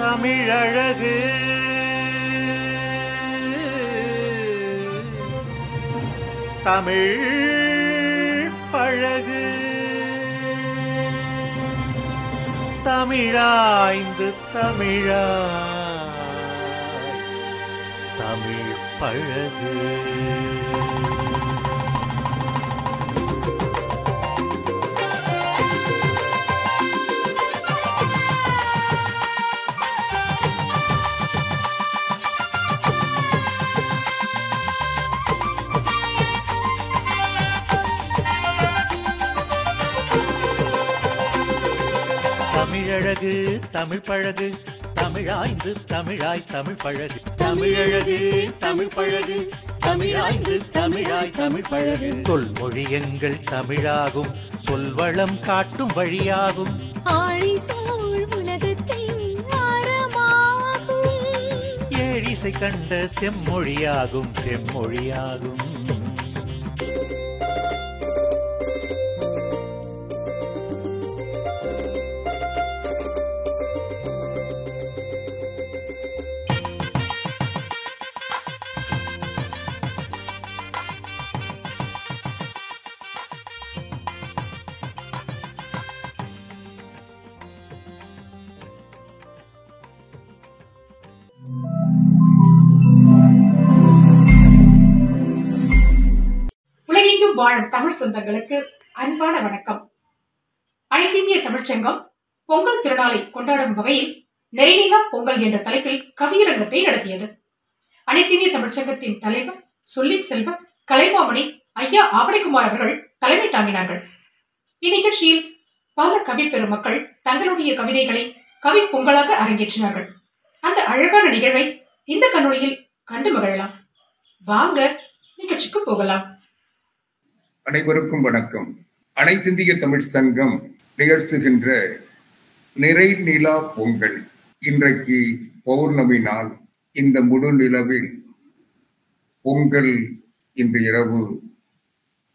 தமிழழகு தமிழ் பழகு தமிழாய்ந்து தமிழாய் தமிழ் பழகு. தமிழழகு தமிழ் பழகு தமிழாய்ந்து தமிழாய் தமிழ் பழகு. தமிழழகு தமிழ் பழகு தமிழாய்ந்து தமிழாய் தமிழ் பழகு. தொல்மொழி எங்கள் தமிழாகும், சொல்வளம் காட்டும் வழியாகும், ஆழி சூழ் உலகத்தின் ஆரமாகும், ஏழிசை கண்ட செம்மொழியாகும் செம்மொழியாகும். உலகெங்கும் வாழும் தமிழ் சொந்தங்களுக்கு அன்பான வணக்கம். அனைத்திந்திய தமிழ்ச்சங்கம் பொங்கல் திருநாளை கொண்டாடும் வகையில் நிறைநிலா பொங்கல் என்ற தலைப்பில் கவியரங்கத்தை நடத்தியது. அனைத்திந்திய தமிழ்ச்சங்கத்தின் தலைவர் சொல்லின் செல்வர் கலைமாமணி ஐயா ஆவணிக்குமார் அவர்கள் தலைமை தாங்கினார்கள். இந்நிகழ்ச்சியில் பல கவி பெருமக்கள் தங்களுடைய கவிதைகளை கவி பொங்கலாக அரங்கேற்றினார்கள். அந்த அழகான நிகழ்வை இந்த காணொளியில் கண்டு மகிழலாம். வாங்க நிகழ்ச்சிக்கு போகலாம். அனைவருக்கும் வணக்கம். அனைத்திந்திய தமிழ் சங்கம் நிகழ்த்துகின்ற நிறை நிலா பொங்கல். இன்றைக்கு பௌர்ணமி நாள். இந்த முழு நிலவில் பொங்கல் இன்று இரவு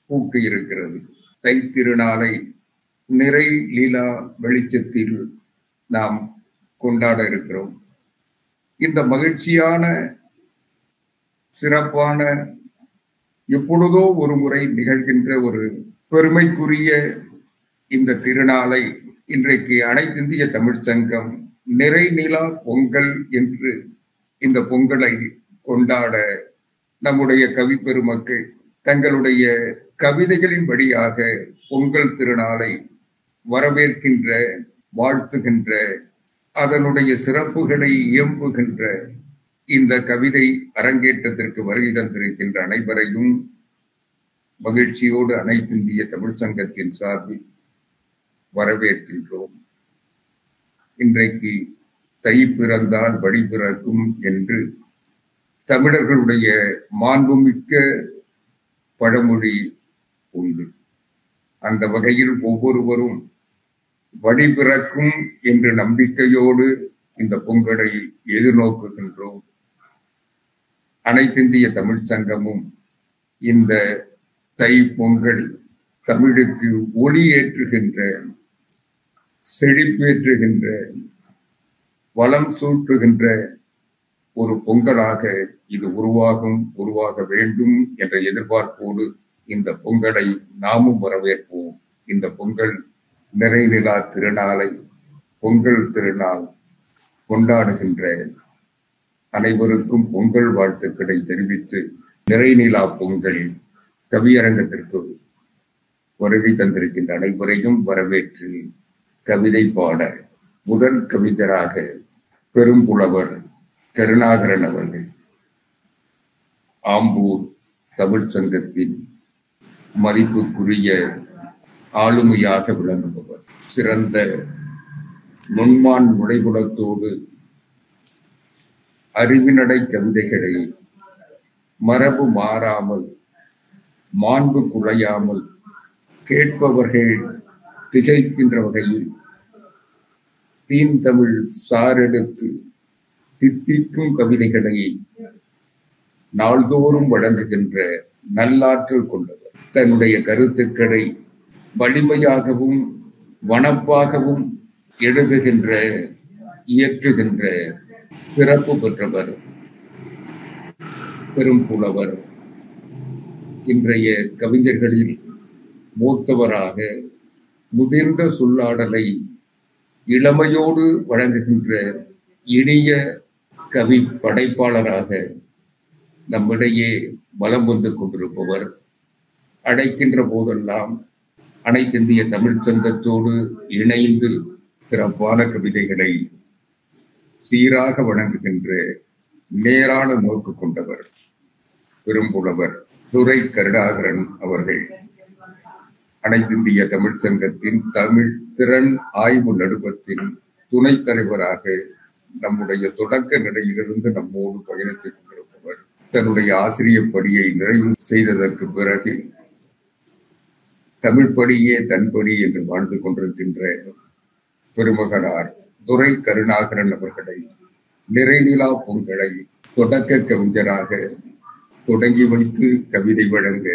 பூக்க இருக்கிறது. தை திருநாளை நிறை நிலா வெளிச்சத்தில் நாம் கொண்டாட இருக்கிறோம். இந்த மகிழ்ச்சியான சிறப்பான எப்பொழுதோ ஒரு முறை நிகழ்கின்ற ஒரு பெருமைக்குரிய இந்த திருநாளை இன்றைக்கு அனைத்திந்திய தமிழ் சங்கம் நிறை நிலா பொங்கல் என்று இந்த பொங்கலை கொண்டாட நம்முடைய கவி பெருமக்கள் தங்களுடைய கவிதைகளின் வழியாக பொங்கல் திருநாளை வரவேற்கின்ற, வாழ்த்துகின்ற, அதனுடைய சிறப்புகளை இயம்புகின்ற இந்த கவிதை அரங்கேற்றத்திற்கு வருகை தந்திருக்கின்ற அனைவரையும் மகிழ்ச்சியோடு அனைத்திந்திய தமிழ் சங்கத்தின் சார்பில் வரவேற்கின்றோம். இன்றைக்கு தை பிறந்தால் வழி பிறக்கும் என்று தமிழர்களுடைய மாண்புமிக்க பழமொழி உண்டு. அந்த வகையில் ஒவ்வொருவரும் வழி பிறக்கும் என்ற நம்பிக்கையோடு இந்த பொங்கலை எதிர்நோக்குகின்றோம். அனைத்திந்திய தமிழ் சங்கமும் இந்த தை பொங்கல் தமிழுக்கு ஒளி ஏற்றுகின்ற, செழிப்பேற்றுகின்ற, வளம் சூட்டுகின்ற ஒரு பொங்கலாக இது உருவாக வேண்டும் என்ற எதிர்பார்ப்போடு இந்த பொங்கலை நாமும் வரவேற்போம். இந்த பொங்கல் நிறைநிலா திருநாளை, பொங்கல் திருநாள் கொண்டாடுகின்ற அனைவருக்கும் பொங்கல் வாழ்த்துக்களை தெரிவித்து நிறைநிலா பொங்கல் கவியரங்கத்திற்கு வருகை தந்திருக்கின்ற அனைவரையும் வரவேற்று கவிதை பாட முதல் கவிஞராக பெரும்புலவர் கருணாகரன் அவர்கள், ஆம்பூர் தமிழ் சங்கத்தின் மதிப்புக்குரிய ஆளுமையாக விளங்குபவர், சிறந்த நுண்மான் நுழைகுலத்தோடு அறிவினடை கவிதைகளை மரபு மாறாமல், மாண்பு குறையாமல், கேட்பவர்கள் திகைக்கின்ற வகையில் தீன்தமிழ் சாரெடுத்து தித்திக்கும் கவிதைகளை நாள்தோறும் வழங்குகின்ற நல்லாற்றல் கொண்டவர். தன்னுடைய கருத்துக்களை வலிமையாகவும் வனப்பாகவும் எழுதுகின்ற இயற்றுகின்ற சிறப்பு பெற்றவர், பெரும் புலவர், இன்றைய கவிஞர்களில் மூத்தவராக முதிர்ந்த சொல்லாடலை இளமையோடு வழங்குகின்ற இனிய கவி படைப்பாளராக நம்மிடையே வலம் வந்து கொண்டிருப்பவர். அழைக்கின்ற போதெல்லாம் அனைத்திந்திய தமிழ் சங்கத்தோடு இணைந்து சிறப்பான கவிதைகளை சீராக வழங்குகின்ற நேரான நோக்கு கொண்டவர் பெரும்புலவர் துரை கருணாகரன் அவர்கள் அனைத்திந்திய தமிழ் சங்கத்தின் தமிழ் திறன் ஆய்வு நடுவத்தின் துணைத் தலைவராக நம்முடைய தொடக்க நிலையிலிருந்து நம்மோடு பயணித்துக் கொண்டிருப்பவர். தன்னுடைய ஆசிரியர் பணியை நிறைவு செய்ததற்கு பிறகு தமிழ் படியே தன் படி என்று வாழ்ந்து கொண்டிருக்கின்ற பெருமகனார் துரை கருணாகரன் அவர்களை நிறைநிலா பொங்கலை தொடக்க கவிஞராக தொடங்கி வைத்து கவிதை வழங்க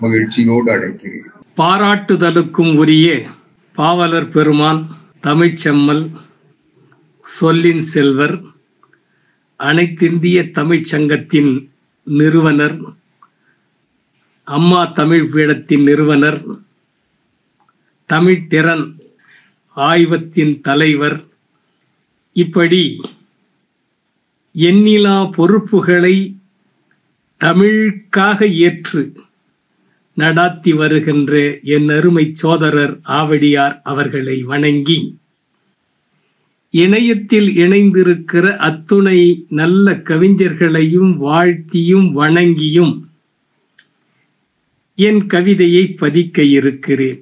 மகிழ்ச்சியோடு அழைக்கிறேன். பாராட்டுதலுக்கும் உரிய பாவலர் பெருமான், தமிழ்ச்செம்மல், சொல்லின் செல்வர், அனைத்திந்திய தமிழ்ச் சங்கத்தின் நிறுவனர், அம்மா தமிழ் பீடத்தின் நிறுவனர், தமிழ் திறன் ஆய்வத்தின் தலைவர், இப்படி எண்ணிலா பொறுப்புகளை தமிழுக்காக ஏற்று நடாத்தி வருகின்ற என் அருமை சோதரர் ஆவடியார் அவர்களை வணங்கி, இணையத்தில் இணைந்திருக்கிற அத்துணை நல்ல கவிஞர்களையும் வாழ்த்தியும் வணங்கியும் என் கவிதையை பதிக்க இருக்கிறேன்.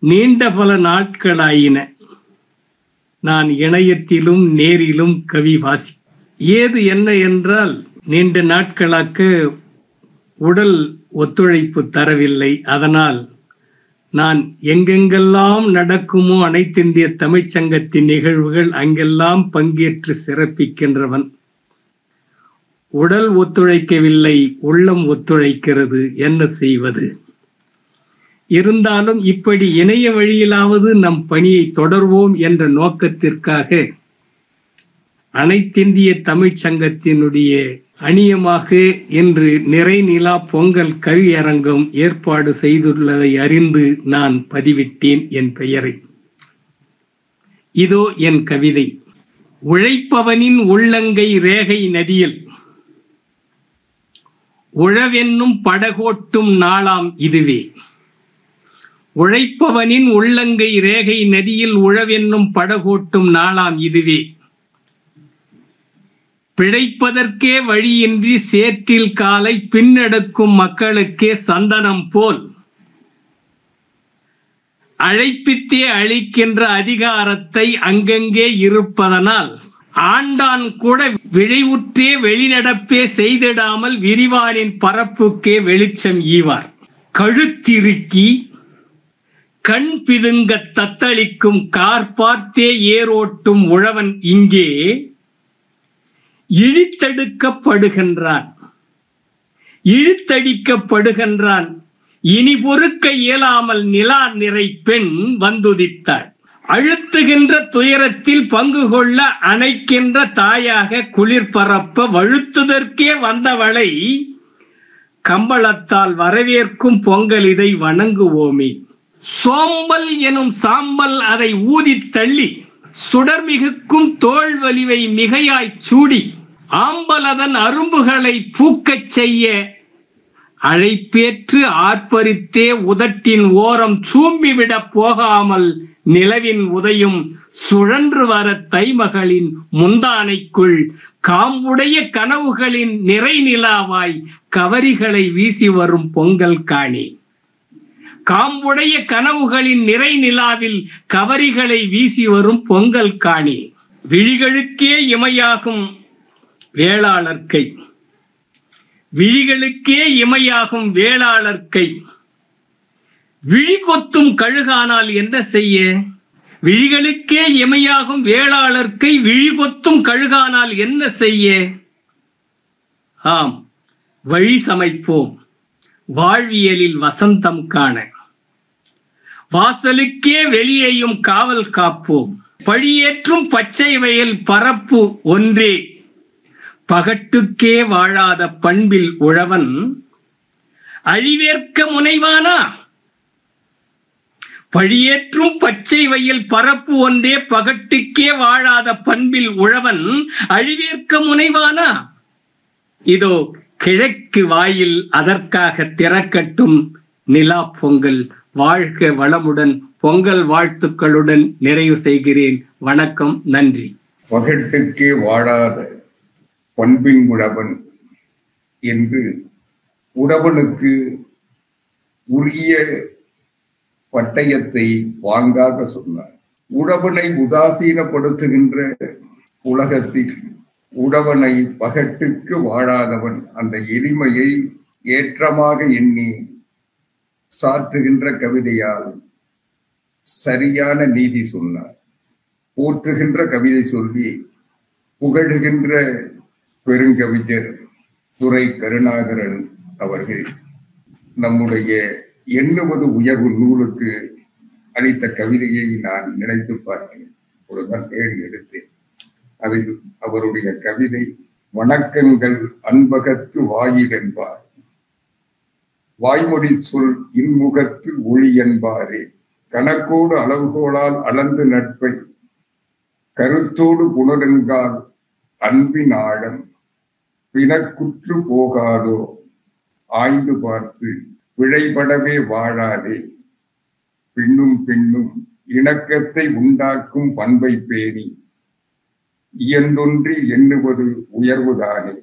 நீண்ட பல நாட்களாயின நான் இணையத்திலும் நேரிலும் கவி வாசி. ஏது என்ன என்றால், நீண்ட நாட்களாக உடல் ஒத்துழைப்பு தரவில்லை. அதனால் நான் எங்கெங்கெல்லாம் நடக்குமோ அனைத்திந்திய தமிழ்ச்சங்கத்தின் நிகழ்வுகள் அங்கெல்லாம் பங்கேற்று சிறப்பிக்கின்றவன். உடல் ஒத்துழைக்கவில்லை, உள்ளம் ஒத்துழைக்கிறது. என்ன செய்வது? இருந்தாலும் இப்படி இணைய வழியிலாவது நம் பணியை தொடர்வோம் என்ற நோக்கத்திற்காக அனைத்திந்திய தமிழ்ச்சங்கத்தினுடைய அணியமாக இன்று நிறைநிலா பொங்கல் கவியரங்கம் ஏற்பாடு செய்துள்ளதை அறிந்து நான் பதிவிட்டேன் என் பெயரை. இதோ என் கவிதை. உழைப்பவனின் உள்ளங்கை ரேகை நதியில் உழவென்னும் படகோட்டும் நாளாம் இதுவே. உழைப்பவனின் உள்ளங்கை ரேகை நதியில் உழவென்னும் படகோட்டும் நாளாம் இதுவே. பிழைப்பதற்கே வழியின்றி சேற்றில் காலை பின்னெடுக்கும் மக்களுக்கே சந்தனம் போல் அழைப்பித்தே அளிக்கின்ற அதிகாரத்தை அங்கங்கே இருப்பதனால் ஆண்டான் கூட விழைவுற்றே வெளிநடப்பே செய்திடாமல் விரிவானின் பரப்புக்கே வெளிச்சம் ஈவார். கழுத்திருக்கி கண் பிதுங்க தத்தளிக்கும் கார் பார்த்தே ஏரோட்டும் உழவன் இங்கே இழுத்தடிக்கப்படுகின்றான். இனி பொறுக்க இயலாமல் நிலா நிறை பெண் வந்துதித்தாள். அழுத்துகின்ற துயரத்தில் பங்கு கொள்ள அணைக்கின்ற தாயாக குளிர் பரப்ப வழுத்துதற்கே வந்தவளை கம்பளத்தால் வரவேற்கும் பொங்கல் இதை வணங்குவோமே. சோம்பல் எனும் சாம்பல் அதை ஊதி தள்ளி சுடர்மிகுக்கும் தோல் வலிவை மிகையாய் சூடி ஆம்பலதன் அரும்புகளை பூக்கச் செய்ய அழைப்பேற்று ஆர்ப்பரித்தே உதட்டின் ஓரம் சூம்பிவிட போகாமல் நிலவின் உதயம் சுழன்று வர தைமகளின் முந்தானைக்குள் காம்புடைய கனவுகளின் நிறைநிலாவாய் கவரிகளை வீசி வரும் பொங்கல் காணி. காம்புடைய கனவுகளின் நிறை நிலாவில் கவரிகளை வீசி வரும் பொங்கல் காணி. விழிகளுக்கே இமையாகும் வேளாளர்க்கை, விழிகளுக்கே இமையாகும் வேளாளர்க்கை விழி கொத்தும் கழுகானால் என்ன செய்ய? விழிகளுக்கே இமையாகும் வேளாளர்க்கை விழி கொத்தும் கழுகானால் என்ன செய்ய? ஆம், வழி சமைப்போம் வாழ்வியலில் வசந்தம் காண. வாசலுக்கே வெளியேயும் காவல் காப்போம். பழியேற்றும் பச்சை வயல் பரப்பு ஒன்றே பகட்டுக்கே வாழாத பண்பில் உழவன் அழிவேற்க முனைவானா? பழியேற்றும் பச்சை வயல் பரப்பு ஒன்றே பகட்டுக்கே வாழாத பண்பில் உழவன் அழிவேற்க முனைவானா? இதோ கிழக்கு வாயில் அதற்காக திறக்கட்டும் நிலா பொங்கல். வாழ்க வளமுடன். பொங்கல் வாழ்த்துக்களுடன் நிறைவு செய்கிறேன். வணக்கம், நன்றி. பகட்டுக்கே வாழாத பண்பின் உழவன் என்று உழவனுக்கு உரிய பட்டயத்தை வாங்காக சொன்னார். உழவனை உதாசீனப்படுத்துகின்ற உலகத்தில் உழவனை பகட்டுக்கு வாழாதவன் அந்த எளிமையை ஏற்றமாக எண்ணி சாற்றுகின்ற கவிதையால் சரியான நீதி சொன்னார். போற்றுகின்ற கவிதை சொல்லி புகழுகின்ற பெருங்கவிஞர் துரை கருணாகரன் அவர்கள் நம்முடைய எண்ணுவது உயர்வு நூலுக்கு அளித்த கவிதையை நான் நினைத்து பார்க்கிறேன். ஒருதான் தேடி எடுத்தேன். அதில் அவருடைய கவிதை, வணக்கங்கள் அன்பகத்து வாயில் என்பார், வாய்மொழி சொல் இன்முகத்து ஒளி என்பாரே, கணக்கோடு அளவுகோளால் அளந்து நட்பை கருத்தோடு புணருங்கால் அன்பின் ஆழம் பிணக்குற்று போகாதோ, ஆய்ந்து பார்த்து பிழைபடவே வாழாதே, பின்னும் பின்னும் இணக்கத்தை உண்டாக்கும் பண்பை பேணி இயந்தொன்றி எண்ணுவது உயர்வுதானே,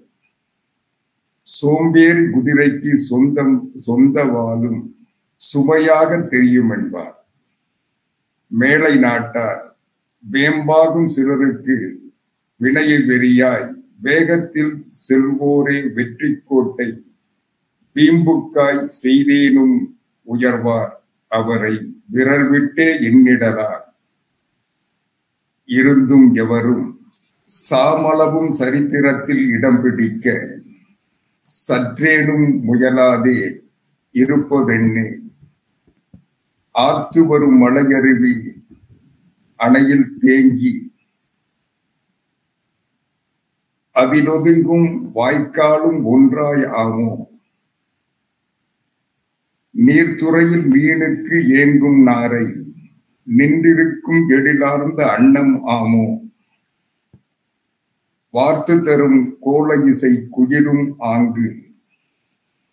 சோம்பேறி குதிரைக்கு சொந்த வாழும் சுமையாக தெரியும் என்பார். மேலை நாட்டார் வேம்பாகும் சிலருக்கு வினையை வெறியாய் வேகத்தில் செல்வோரே வெற்றி கோட்டை வீம்புக்காய் செய்தேனும் உயர்வார் அவரை விரல் விட்டே எண்ணிடலார். இருந்தும் எவரும் சாமளவும் சரித்திரத்தில் இடம் பிடிக்க சற்றேனும் முயலாதே இருப்பதென்னே, ஆர்த்து வரும் மலையருவி அணையில் தேங்கி அதிலொதுங்கும் வாய்க்காலும் ஒன்றாய் ஆமோ, நீர்த்துறையில் மீனுக்கு ஏங்கும் நாரை நின்றிருக்கும் எழிலார்ந்த அன்னம் ஆமோ, வார்த்து தரும் கோல இசை குயிலும் ஆங்கு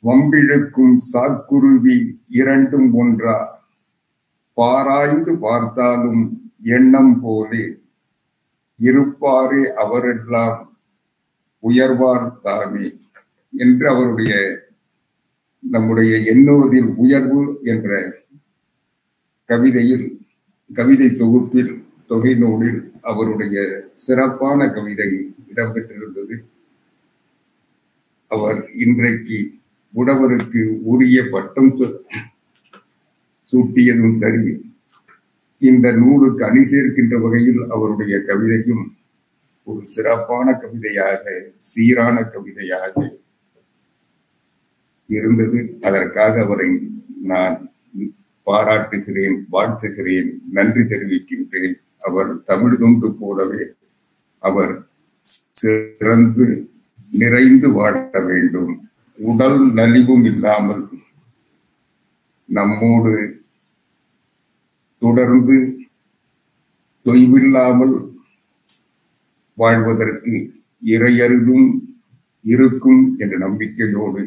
வம்பிழுக்கும் சாக்குருவி இரண்டும் ஒன்றா, பாராய்ந்து பார்த்தாலும் எண்ணம் போலே இருப்பாரே அவரெல்லாம் உயர்வார் தாமே என்று அவருடைய நம்முடைய எண்ணுவதில் உயர்வு என்ற கவிதையில், கவிதை தொகுப்பில், தொகை நூலில் அவருடைய சிறப்பான கவிதை இடம்பெற்றிருந்தது. அவர் இன்றைக்கு உழவருக்கு உரிய பட்டம் சூட்டியதும் சரி, இந்த நூலுக்கு அணி சேர்க்கின்ற வகையில் அவருடைய கவிதையும் ஒரு சிறப்பான கவிதையாக, சீரான கவிதையாக இருந்தது. அதற்காக அவரை நான் பாராட்டுகிறேன், வாழ்த்துகிறேன், நன்றி தெரிவிக்கின்றேன். அவர் தமிழ் தொண்டு போலவே அவர் சிறந்து நிறைந்து வாழ வேண்டும். உடல் நலிவும் இல்லாமல் நம்மோடு தொடர்ந்து தொய்வில்லாமல் வாழ்வதற்கு இறையருளும் இருக்கும் என்ற நம்பிக்கையோடு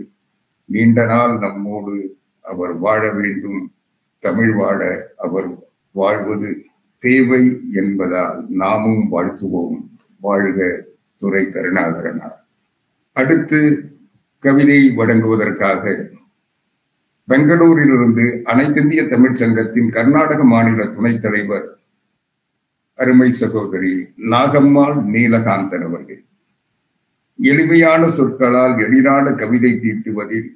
நீண்ட நாள் நம்மோடு அவர் வாழ வேண்டும். தமிழ் வாழ அவர் வாழ்வது தேவை என்பதால் நாமும் வாழ்த்துவோம். வாழ்க துரை கருணாகரனார். அடுத்து கவிதை வழங்குவதற்காக பெங்களூரிலிருந்து அனைத்திந்திய தமிழ் சங்கத்தின் கர்நாடக மாநில துணைத் தலைவர் அருமை சகோதரி நாகம்மாள் நீலகாந்தன் அவர்கள் எளிமையான சொற்களால் எளிதான கவிதை தீட்டுவதில்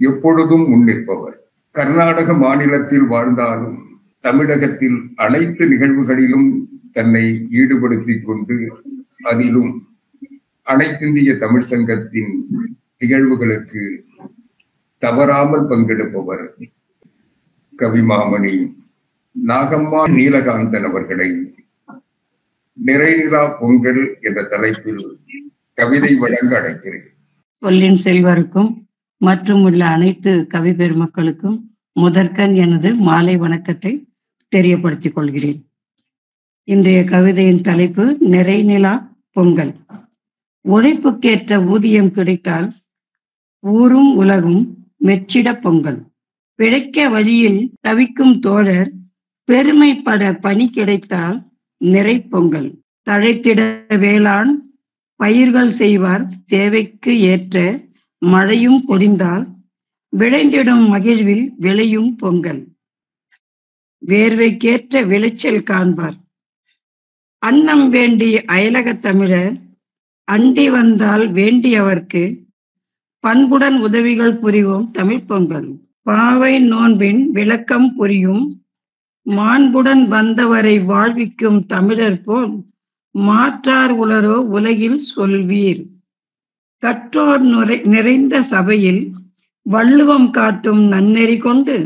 எப்பொழுதும் முன்னிற்பவர். கர்நாடக மாநிலத்தில் வாழ்ந்தாலும் தமிழகத்தில் அனைத்து நிகழ்வுகளிலும் தன்னை ஈடுபடுத்திக் கொண்டு அதிலும் அனைத்திந்திய தமிழ் சங்கத்தின் நிகழ்வுகளுக்கு தவறாமல் பங்கெடுப்பவர் கவிமாமணி நாகம்மா நீலகாந்தன் அவர்களை நிறைநிலா பொங்கல் என்ற தலைப்பில் கவிதை வழங்க அழைக்கிறேன். சொல்லின் செல்வருக்கும் மற்றும் உள்ள அனைத்து கவி பெருமக்களுக்கும் முதற்கண் எனது மாலை வணக்கத்தை தெரியப்படுத்திக் கொள்கிறேன். இன்றைய கவிதையின் தலைப்பு நிறைநிலா பொங்கல். உழைப்புக்கேற்ற ஊதியம் கிடைத்தால் ஊரும் உலகும் மெச்சிட பொங்கல். பிழைக்க வழியில் தவிக்கும் தோழர் பெருமைப்பட பணி கிடைத்தால் நிறை பொங்கல். தழைத்திட வேளாண் பயிர்கள் செய்வார் தேவைக்கு ஏற்ற மழையும் பொழிந்தால் விளைந்திடும் மகிழ்வில் விளையும் பொங்கல். வேர்வைக்கேற்ற விளைச்சல் காண்பார். அன்னம் வேண்டி அயலக தமிழர் அண்டி வந்தால் வேண்டியவர்க்கு பண்புடன் உதவிகள் புரிவோம் தமிழ் பொங்கல். பாவை நோன்பின் விளக்கம் புரியும் மாண்புடன் வந்தவரை வாழ்விக்கும் தமிழர் போல் மாற்றார் உளரோ உலகில் சொல்வீர். கற்றோர் நிறைந்த சபையில் வள்ளுவம் காட்டும் நன்னெறி கொண்டு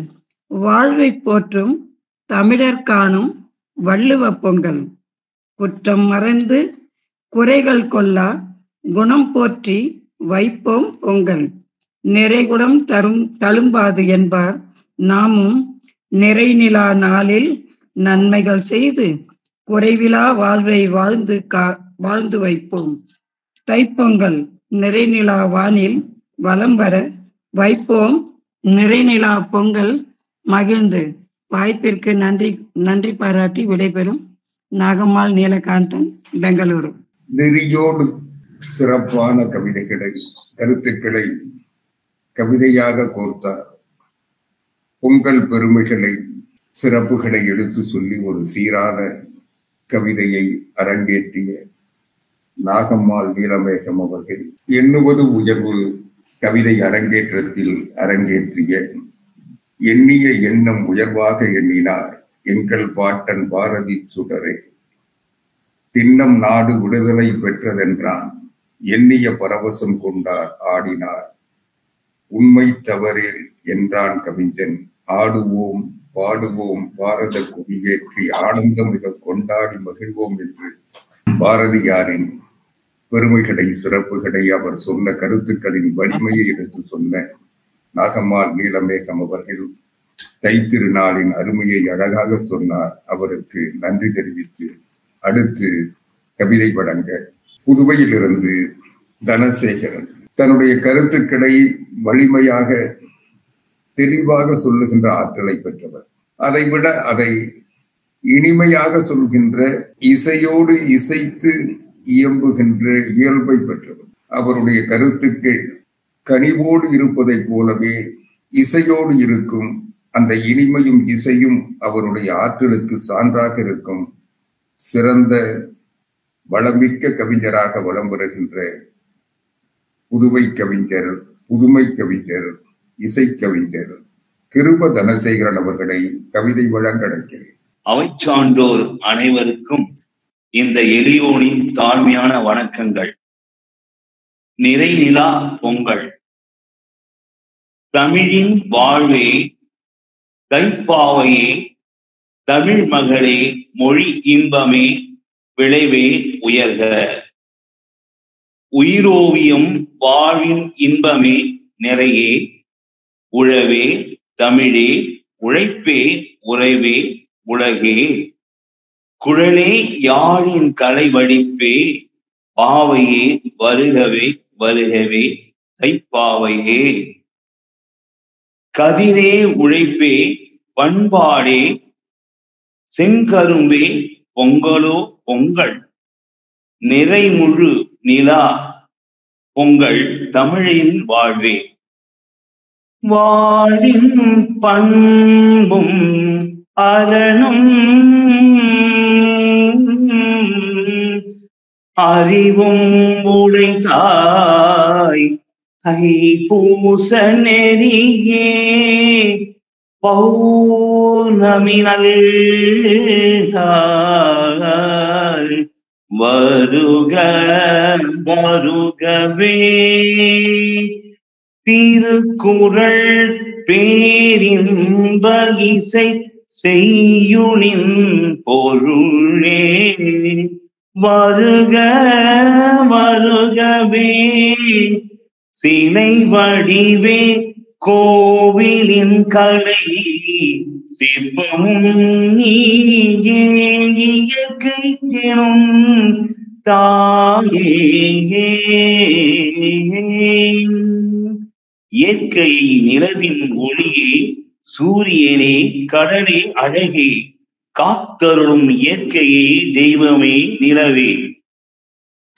வாழ்வை போற்றும் தமிழர் காணும் வள்ளுவ பொங்கல். குற்றம் மறைந்து குறைகள் கொள்ளா குணம் போற்றி வைப்போம் பொங்கல். நிறைகுடம் தழும்பாது என்பார் நாமும் நிறைநிலா நாளில் நன்மைகள் செய்து குறைவிலா வாழ்வை வாழ்ந்து வைப்போம். தைப்பொங்கல் நிறைநிலா வானில் வலம் வர வைப்போம் நிறைநிலா பொங்கல் மகிழ்ந்து. வாய்ப்பிற்கு நன்றி பாராட்டி விடைபெறும் நாகம்மாள் நீலகாந்தன், பெங்களூரு. நெறியோடு சிறப்பான கவிதைகளை கருத்துக்களை கவிதையாக கோர்த்தார். பொங்கல் பெருமைகளை சிறப்புகளை எடுத்து சொல்லி ஒரு சீரான கவிதையை அரங்கேற்றிய நாகம்மாள் நீலமேகம் அவர்கள் எண்ணுவது உயர்வு கவிதை அரங்கேற்றத்தில் அரங்கேற்றிய எண்ணிய எண்ணம் உயர்வாக எண்ணினார் எங்கள் பாட்டன் பாரதி சுடரே. திண்ணம் நாடு விடுதலை பெற்றதென்றான் எண்ணிய பரவசம் கொண்டார் ஆடினார். உண்மை தவறில் என்றான் கவிஞன் ஆடுவோம் பாடுவோம் பாரத கொடியேற்றி ஆனந்தம் மிக கொண்டாடி மகிழ்வோம் என்று பாரதியாரின் பெருமைகளை சிறப்புகளை அவர் சொன்ன கருத்துக்களின் வலிமையை எடுத்து சொன்ன நாகம்மாள் நீலமேகம் அவர்கள் தைத்திருநாளின் அருமையை அழகாக சொன்னார். அவருக்கு நன்றி தெரிவித்து அடுத்து கவிதை வழங்க புதுவையிலிருந்து தனசேகரன் தன்னுடைய கருத்துக்களை வலிமையாக தெளிவாக சொல்லுகின்ற ஆற்றலை பெற்றவர். அதைவிட அதை இனிமையாக சொல்கின்ற இசையோடு இசைத்து இயம்புகின்ற இயல்பை பெற்றவர். அவருடைய கருத்துக்கள் கனிவோடு இருப்பதை போலவே இசையோடு இருக்கும். அந்த இனிமையும் இசையும் அவருடைய ஆற்றலுக்கு சான்றாக இருக்கும். சிறந்த வளமிக்க கவிஞராக வலம் வருகின்ற புதுவை கவிஞர், புதுமை கவிஞர், இசைக்கவிஞர் கிருப தனசேகரன் அவர்களை கவிதை வழங்க அழைக்கிறேன். அவை சான்றோர் அனைவருக்கும் இந்த எளியோனின் தாழ்மையான வணக்கங்கள். நிறைநிலா பொங்கல். தமிழின் வாழ்வே கைப்பாவையே தமிழ் மகளே மொழி இன்பமே விளைவே உயர்க. உயிரோவியம் வாழ்வின் இன்பமே நிறையே உழவே தமிழே உழைப்பே உறைவே உலகே. குழலே யாழின் கலை வடிப்பே பாவையே வருகவே வருகவே கைப்பாவையே. கதிரே உழைப்பே பண்பாடே செங்கரும்பே பொங்கலோ பொங்கல். நிறைமுழு நிலா பொங்கல் தமிழின் வாழ்வே. வாழின் பண்பும் அறனும் அறிவும் உடைத்தாய் தைப்பூச நெறியே பௌர்ணமி நல்லாள் வருக வருகவே. திருக்குறள் பேரின்ப இசை செய்யுளின் பொருளே வருக வருகவே சிலை வடிவே கோவிலின் கலை சிற்பமும் நீயே இயற்கை தினம் தாயே. இயற்கை நிலவின் ஒளியே சூரியனே கடலே அழகே காத்தருளும் இயற்கையே தெய்வமே நிலவே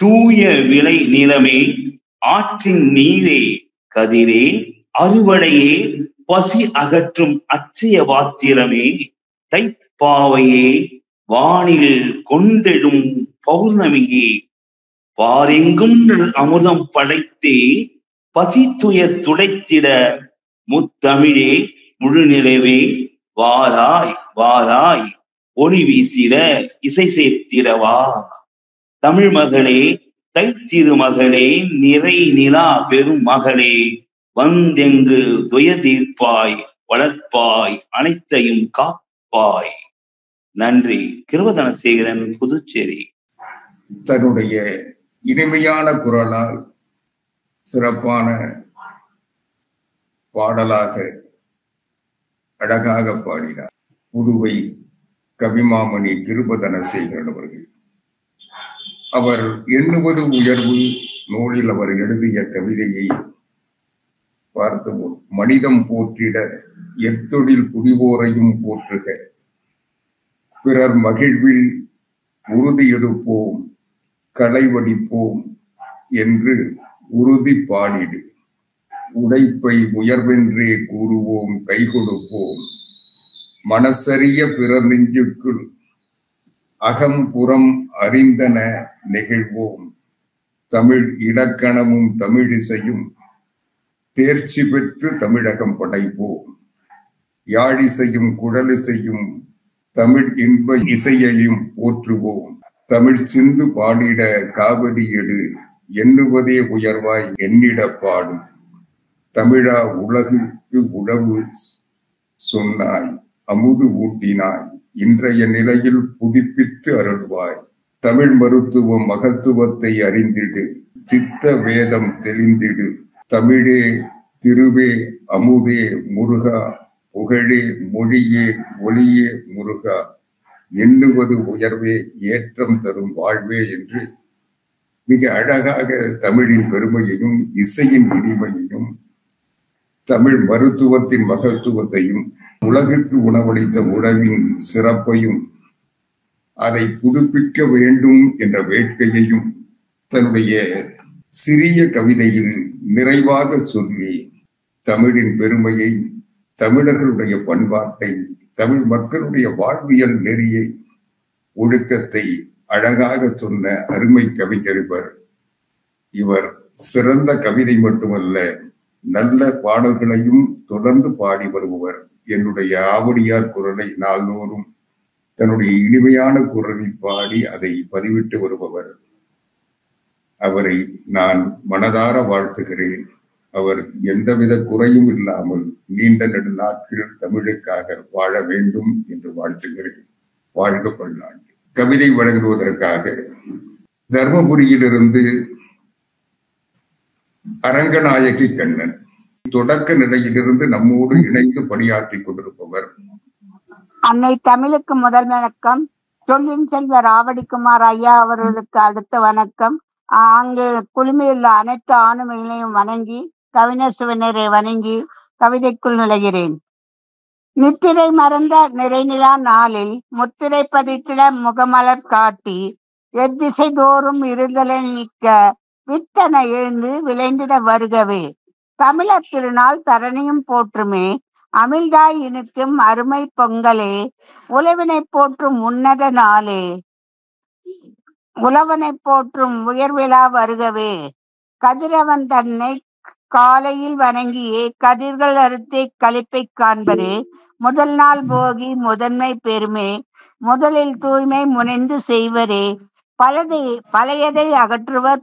தூய விளை நிலமே ஆற்றின் நீரே கதிரே அறுவடையே பசி அகற்றும் அச்சய வாத்திரமே தைப்பாவையே வானில் கொண்டெடும் பௌர்ணமியே பாரெங்கும் அமுதம் படைத்தே பசி துயர் துடைத்திட முத்தமிழே முழுநிலவே வாராய் வாராய் ஒளி வீசிட இசை சேர்த்திடவா தமிழ் மகளே தைத்திருமகளே நிறை நிலா பெரும் மகளே வந்தெங்கு துயர் தீர்ப்பாய் வளர்ப்பாய் அனைத்தையும் காப்பாய். நன்றி. கிருபதனசேகரன், புதுச்சேரி. தன்னுடைய இனிமையான குரலால் சிறப்பான பாடலாக அழகாக பாடினார் புதுவை கவிமாமணி கிருபதனசேகரன் அவர்கள். அவர் எண்ணுவது உயர்வு நூலில் அவர் எழுதிய கவிதையை பார்த்தபோது மனிதம் போற்றிட எத்தொழில் புரிவோரையும் போற்றுக பிறர் மகிழ்வில் உறுதி எடுப்போம் களைவடிப்போம் என்று உறுதி பாடிடு உழைப்பை உயர்வென்றே கூறுவோம் கை கொடுப்போம் மனசறிய பிறர் நெஞ்சுக்குள் அகம்புறம் அறிந்தன நெகிழ்வோம் தமிழ் இலக்கணமும் தமிழிசையும் தேர்ச்சி பெற்று தமிழகம் படைப்போம் யாழிசையும் குழலிசையும் தமிழ் இன்ப இசையையும் போற்றுவோம் தமிழ் சிந்து பாடிட காவடி எடு எண்ணுவதே உயர்வாய் எண்ணிட பாடும் தமிழா உலகுக்கு உழவு சொன்னாய் அமுது ஊட்டினாய் இன்றைய நிலையில் புதுப்பித்து அருள்வாய் தமிழ் மருத்துவம் மகத்துவத்தை அறிந்திடு சித்த வேதம் தெளிந்திடு தமிழே திருவே அமுதே முருகா புகழே மொழியே ஒளியே முருகா எண்ணுவது உயர்வே ஏற்றம் தரும் வாழ்வே என்று மிக அழகாக தமிழின் பெருமையையும் இசையின் இனிமையையும் தமிழ் மருத்துவத்தின் மகத்துவத்தையும் உலகுக்கு உணவளித்த உணவின் சிறப்பையும் அதை புதுப்பிக்க வேண்டும் என்ற வேட்கையையும் தன்னுடைய சிறிய கவிதையில் நிறைவாக சொல்லி தமிழின் பெருமையை தமிழர்களுடைய பண்பாட்டை தமிழ் மக்களுடைய வாழ்வியல் நெறியை ஒழுக்கத்தை அழகாக சொன்ன அருமை கவிஞர் இவர் சிறந்த கவிதை மட்டுமல்ல நல்ல பாடல்களையும் தொடர்ந்து பாடி வருபவர். என்னுடைய ஆவடியார் குரலை நாள்தோறும் தன்னுடைய இனிமையான குரலில் பாடி அதை பதிவிட்டு வருபவர். அவரை நான் மனதார வாழ்த்துகிறேன். அவர் எந்தவித குறையும் இல்லாமல் நீண்ட நெடு நாட்கள் தமிழுக்காக வாழ வேண்டும் என்று வாழ்த்துகிறேன். வாழ்க பல்லாண்டு. கவிதை வழங்குவதற்காக தர்மபுரியிலிருந்து அரங்கநாயகி கண்ணன் தொடக்க நிலையிலிருந்து நம்மோடு இணைந்து பணியாற்றி கொண்டிருப்பவர். அன்னை தமிழுக்கு முதல் வணக்கம். சொல்லின் செல்வர் ஆவடிக்குமார் ஐயா அவர்களுக்கு அடுத்த வணக்கம். அங்கு குழுமையுள்ள அனைத்து ஆணுமைகளையும் வணங்கி கவிஞர் சிவனரை வணங்கி கவிதைக்குள் நுழைகிறேன். நித்திரை மறந்த நிறைநிலா நாளில் முத்திரை பதித்திட முகமலர் காட்டி எத்திசை தோறும் இருதலை நீக்க வித்தன எழுந்து விளைந்திட வருகவே தமிழர் திருநாள் தரணியும் போற்றுமே அமிழ்தாய் இனிக்கும் அருமை பொங்கலே உழவினை போற்றும் உன்னத நாளே உழவனை போற்றும் உயர்விழா வருகவே கதிரவன் தன்னை காலையில் வணங்கியே கதிர்கள் அறுத்தே களிப்பை காண்பரே முதல் நாள் போகி முதன்மை பெருமே முதலில் தூய்மை முனைந்து செய்வரே பழையதை அகற்றுவர்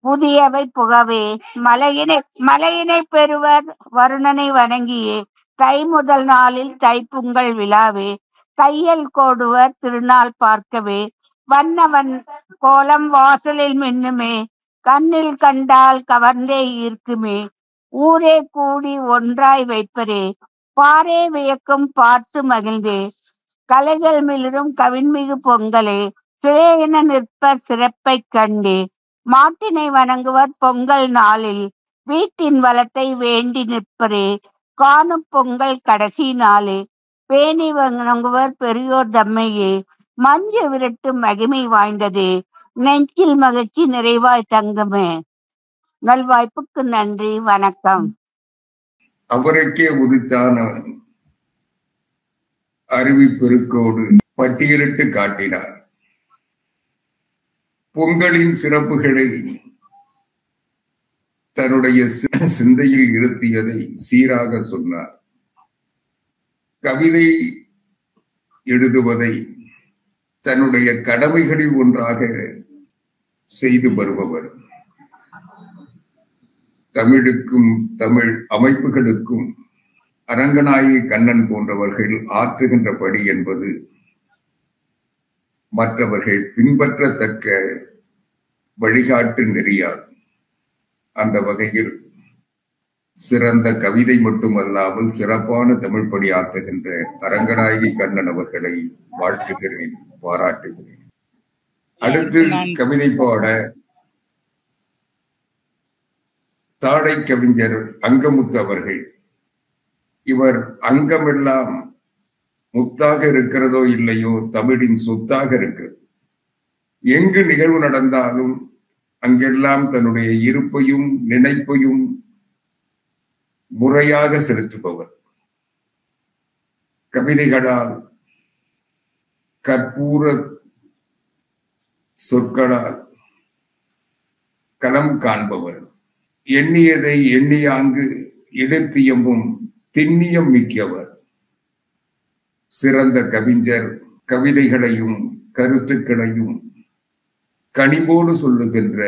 புதியவை புகவே மலையினை பெறுவர் வருணனை வணங்கியே தை முதல் நாளில் தைப்பொங்கல் விழாவே, தையல் கோடுவர் திருநாள் பார்க்கவே, வண்ணவன் கோலம் வாசலில் மின்னுமே, கண்ணில் கண்டால் கவர்ந்தே ஈர்க்குமே, ஊரே கூடி ஒன்றாய் வைப்பரே, பாரே வியக்கும் பார்த்து மகிழ்ந்தே, கலைகள் மிளிரும் கவின்மிகு பொங்கலே, சிறையென நிற்பர் சிறப்பைக் கண்டே, மாட்டினை வணங்குவர் பொங்கல் நாளில், வீட்டின் வளத்தை வேண்டி நிற்பரே, காணும் பொங்கல் கடைசி நாளே, பேணி வணங்குவர் பெரியோர் தம்மையே, மஞ்சு விரட்டு மகிமை வாய்ந்ததே, நெஞ்சில் மகிழ்ச்சி நிறைவாய் தங்குமே. நல்வாய்ப்புக்கு நன்றி, வணக்கம். அவருக்கே உரித்தான அறிவிப்பெருக்கோடு பட்டியலிட்டு காட்டினார். பொங்கலின் சிறப்புகளை தன்னுடைய சிந்தையில் இருத்தியதை சீராக சொன்னார். கவிதை எழுதுவதை தன்னுடைய கடமைகளில் ஒன்றாக செய்து வருபவர். தமிழுக்கும் தமிழ் அமைப்புகளுக்கும் அரங்கநாயகி கண்ணன் போன்றவர்கள் ஆற்றுகின்ற பணி என்பது மற்றவர்கள் பின்பற்றத்தக்க வழிகாட்டு நெறியாகும். அந்த வகையில் சிறந்த கவிதை மட்டுமல்லாமல் சிறப்பான தமிழ் பணி ஆற்றுகின்ற அரங்கநாயகி கண்ணன் அவர்களை வாழ்த்துகிறேன், பாராட்டுகிறேன். அடுத்து கவிதை பாட தாடை கவிஞர் அங்கமுத்து அவர்கள். இவர் அங்கமெல்லாம் முத்தாக இருக்கிறதோ இல்லையோ தமிழின் சொத்தாக இருக்கிறது. எங்கு நிகழ்வு நடந்தாலும் அங்கெல்லாம் தன்னுடைய இருப்பையும் நினைப்பையும் முறையாக செலுத்துபவர். கவிதைகளால் கற்பூர சொற்களால் களம் காண்பவர். எண்ணியதை எண்ணியாங்கு எடுத்தியம்பும் திண்ணியம் மிக்கவர். சிறந்த கவிஞர். கவிதைகளையும் கருத்துக்களையும் கனிவோடு சொல்லுகின்ற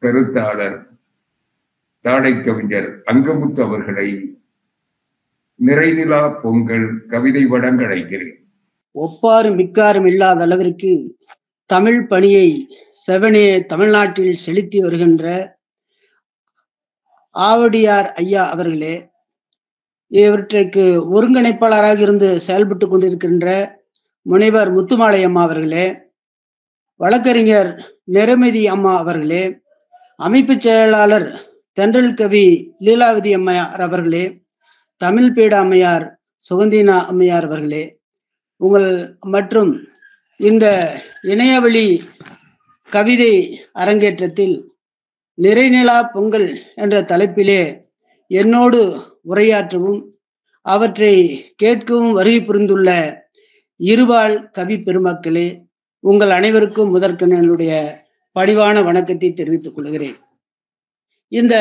கருத்தாளர் தாடை கவிஞர் அங்கமுத்து அவர்களை நிறைநிலா பொங்கல் கவிதை வழங்க அழைக்கிறேன். ஒப்பாரும் மிக்காரும் இல்லாத அளவிற்கு தமிழ் பணியை செவனே தமிழ்நாட்டில் செலுத்தி வருகின்ற ஆவடியார் ஐயா அவர்களே, இவற்றுக்கு ஒருங்கிணைப்பாளராக இருந்து செயல்பட்டு கொண்டிருக்கின்ற முனைவர் முத்துமாலை அம்மா அவர்களே, வழக்கறிஞர் நிரமதி அம்மா அவர்களே, அமைப்பு செயலாளர் தென்றல் கவி லீலாவதி அம்மையார் அவர்களே, தமிழ் பீட அம்மையார் சுகந்தினா அம்மையார் அவர்களே, உங்கள் மற்றும் இந்த இணையவழி கவிதை அரங்கேற்றத்தில் நிறைநிலா பொங்கல் என்ற தலைப்பிலே என்னோடு உரையாற்றவும் அவற்றை கேட்கவும் வருகை புரிந்துள்ள இருபால் கவி பெருமக்களே, உங்கள் அனைவருக்கும் முதற்கண் என்னுடைய பணிவான வணக்கத்தை தெரிவித்துக் கொள்கிறேன். இந்த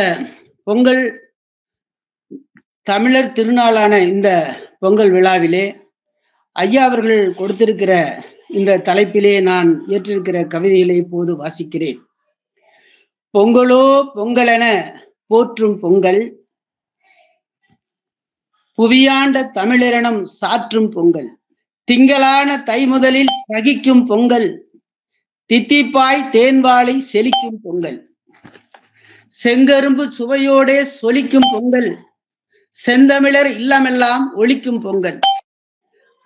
பொங்கல் தமிழர் திருநாளான இந்த பொங்கல் விழாவிலே ஐயா அவர்கள் கொடுத்திருக்கிற இந்த தலைப்பிலே நான் ஏற்றிருக்கிற கவிதைகளை இப்போது வாசிக்கிறேன். பொங்கலோ பொங்கலென போற்றும் பொங்கல், புவியாண்ட தமிழரினம் சாற்றும் பொங்கல், திங்களான தை முதலில் தகிக்கும் பொங்கல், தித்திப்பாய் தேன்வாளை செழிக்கும் பொங்கல், செங்கரும்பு சுவையோடே சொலிக்கும் பொங்கல், செந்தமிழர் இல்லமெல்லாம் ஒலிக்கும் பொங்கல்,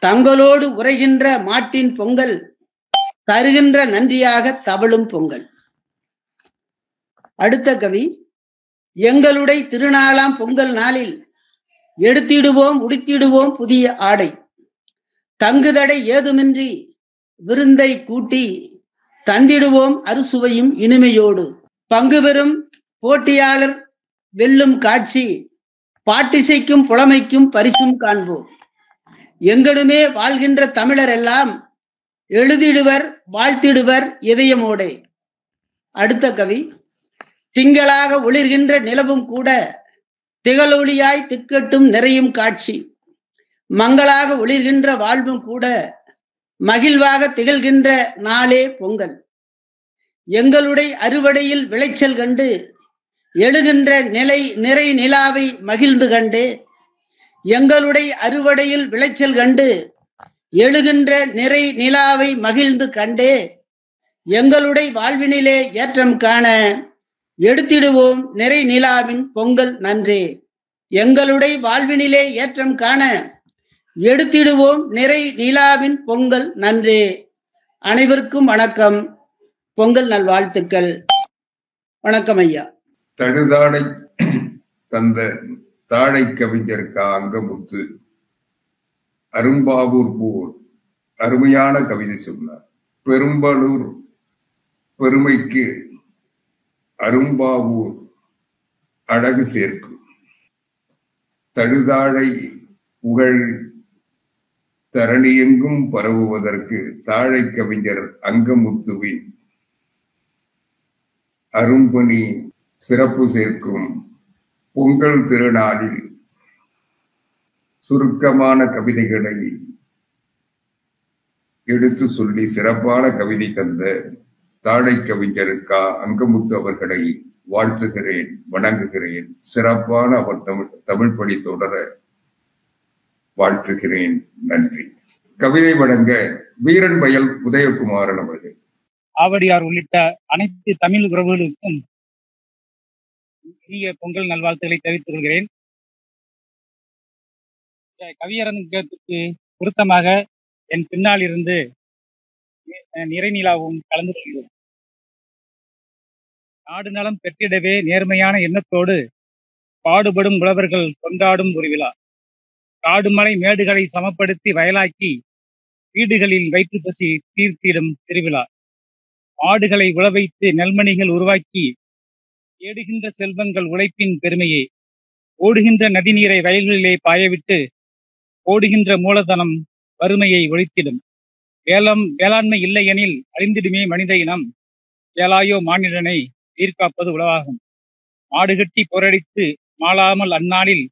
தங்களோடு உரைகின்ற மாட்டின் பொங்கல், தருகின்ற நன்றியாக தவழும் பொங்கல். அடுத்த கவி. எங்களுடைய திருநாளாம் பொங்கல் நாளில் எடுத்திடுவோம் உடுத்திடுவோம் புதிய ஆடை, தங்குதடை ஏதுமின்றி விருந்தை கூட்டி தந்திடுவோம் அறுசுவையும் இனிமையோடு, பங்கு பெறும் போட்டியாளர் வெல்லும் காட்சி, பாட்டிசைக்கும் புலமைக்கும் பரிசும் காண்போம், எங்கனுமே வாழ்கின்ற தமிழர் எல்லாம் எழுதிடுவர் வாழ்த்திடுவர் இதயமோடே. அடுத்த கவி. திங்களாக ஒளிர்கின்ற நிலவும் கூட திகழொளியாய் திக்கட்டும் நிறையும் காட்சி, மங்களாக ஒளிர்கின்ற வாழ்வும் கூட மகிழ்வாக திகழ்கின்ற நாளே பொங்கல், எங்களுடைய அறுவடையில் விளைச்சல் கண்டு எழுகின்ற நிறை நிலாவை மகிழ்ந்து கண்டு, எங்களுடைய அறுவடையில் விளைச்சல் கண்டு எழுகின்ற நிறை நிலாவை மகிழ்ந்து கண்டே எங்களுடைய வாழ்வினிலே ஏற்றம் காண எடுத்திடுவோம் நிறை நிலாவின் பொங்கல் நன்றே. எங்களுடைய வாழ்வினிலே ஏற்றம் காண எடுத்திடுவோம் நிறை நிலாவின் பொங்கல் நன்றே. அனைவருக்கும் வணக்கம். பொங்கல் நல்வாழ்த்துக்கள். வணக்கம் ஐயா. தழுதாடை தந்த தாழை கவிஞர் கா. அங்கமுத்து அரும்பாவூர் போல் அருமையான கவிதை சொன்னார். பெரும்பலூர் பெருமைக்கு அரும்பாவூர் அழகு சேர்க்கும். தழுதாழை புகழ் தரணியெங்கும் பரவுவதற்கு தாழை கவிஞர் அங்கமுத்துவின் அரும்பணி சிறப்பு சேர்க்கும். பொங்கல் திருநாளில் சுருக்கமான கவிதைகளை எடுத்து சொல்லி சிறப்பான கவிதை தந்த தாழை கவிஞர் கா. அங்கமுத்து அவர்களை வாழ்த்துகிறேன், வணங்குகிறேன். சிறப்பான அவர் தமிழ் பணி தொடர வாழ்த்துகிறேன். நன்றி. கவிதை வழங்க வீரன் வயல் உதயகுமாரன் அவர்கள். ஆவடியார் உள்ளிட்ட அனைத்து தமிழ் உறவுகளுக்கும் இனிய பொங்கல் நல்வாழ்த்துக்களை தெரிவித்துக் கொள்கிறேன். கவியரங்கத்துக்கு பொருத்தமாக என் பின்னால் இருந்து நிறைநிலாவும் கலந்து கொள்கிறோம். நாடு நலம் பெற்றிடவே நேர்மையான எண்ணத்தோடு பாடுபடும் உழவர்கள் கொண்டாடும் ஒரு விழா. காடுமலை மேடுகளை சமப்படுத்தி வயலாக்கி வீடுகளில் வயிற்று பசி தீர்த்திடும் திருவிழா. மாடுகளை உழவைத்து நெல்மணிகள் உருவாக்கி ஏடுகின்ற செல்வங்கள் உழைப்பின் பெருமையே. ஓடுகின்ற நதிநீரை வயல்களிலே பாயவிட்டு ஓடுகின்ற மூலதனம் வறுமையை ஒழித்திடும். வேளாண்மை இல்லையெனில் அழிந்திடுமே மனித இனம். ஏலாயோ மானிடனை உயிர்காப்பது உழவாகும். மாடு கட்டி போரடித்து மாளாமல் அந்நாளில்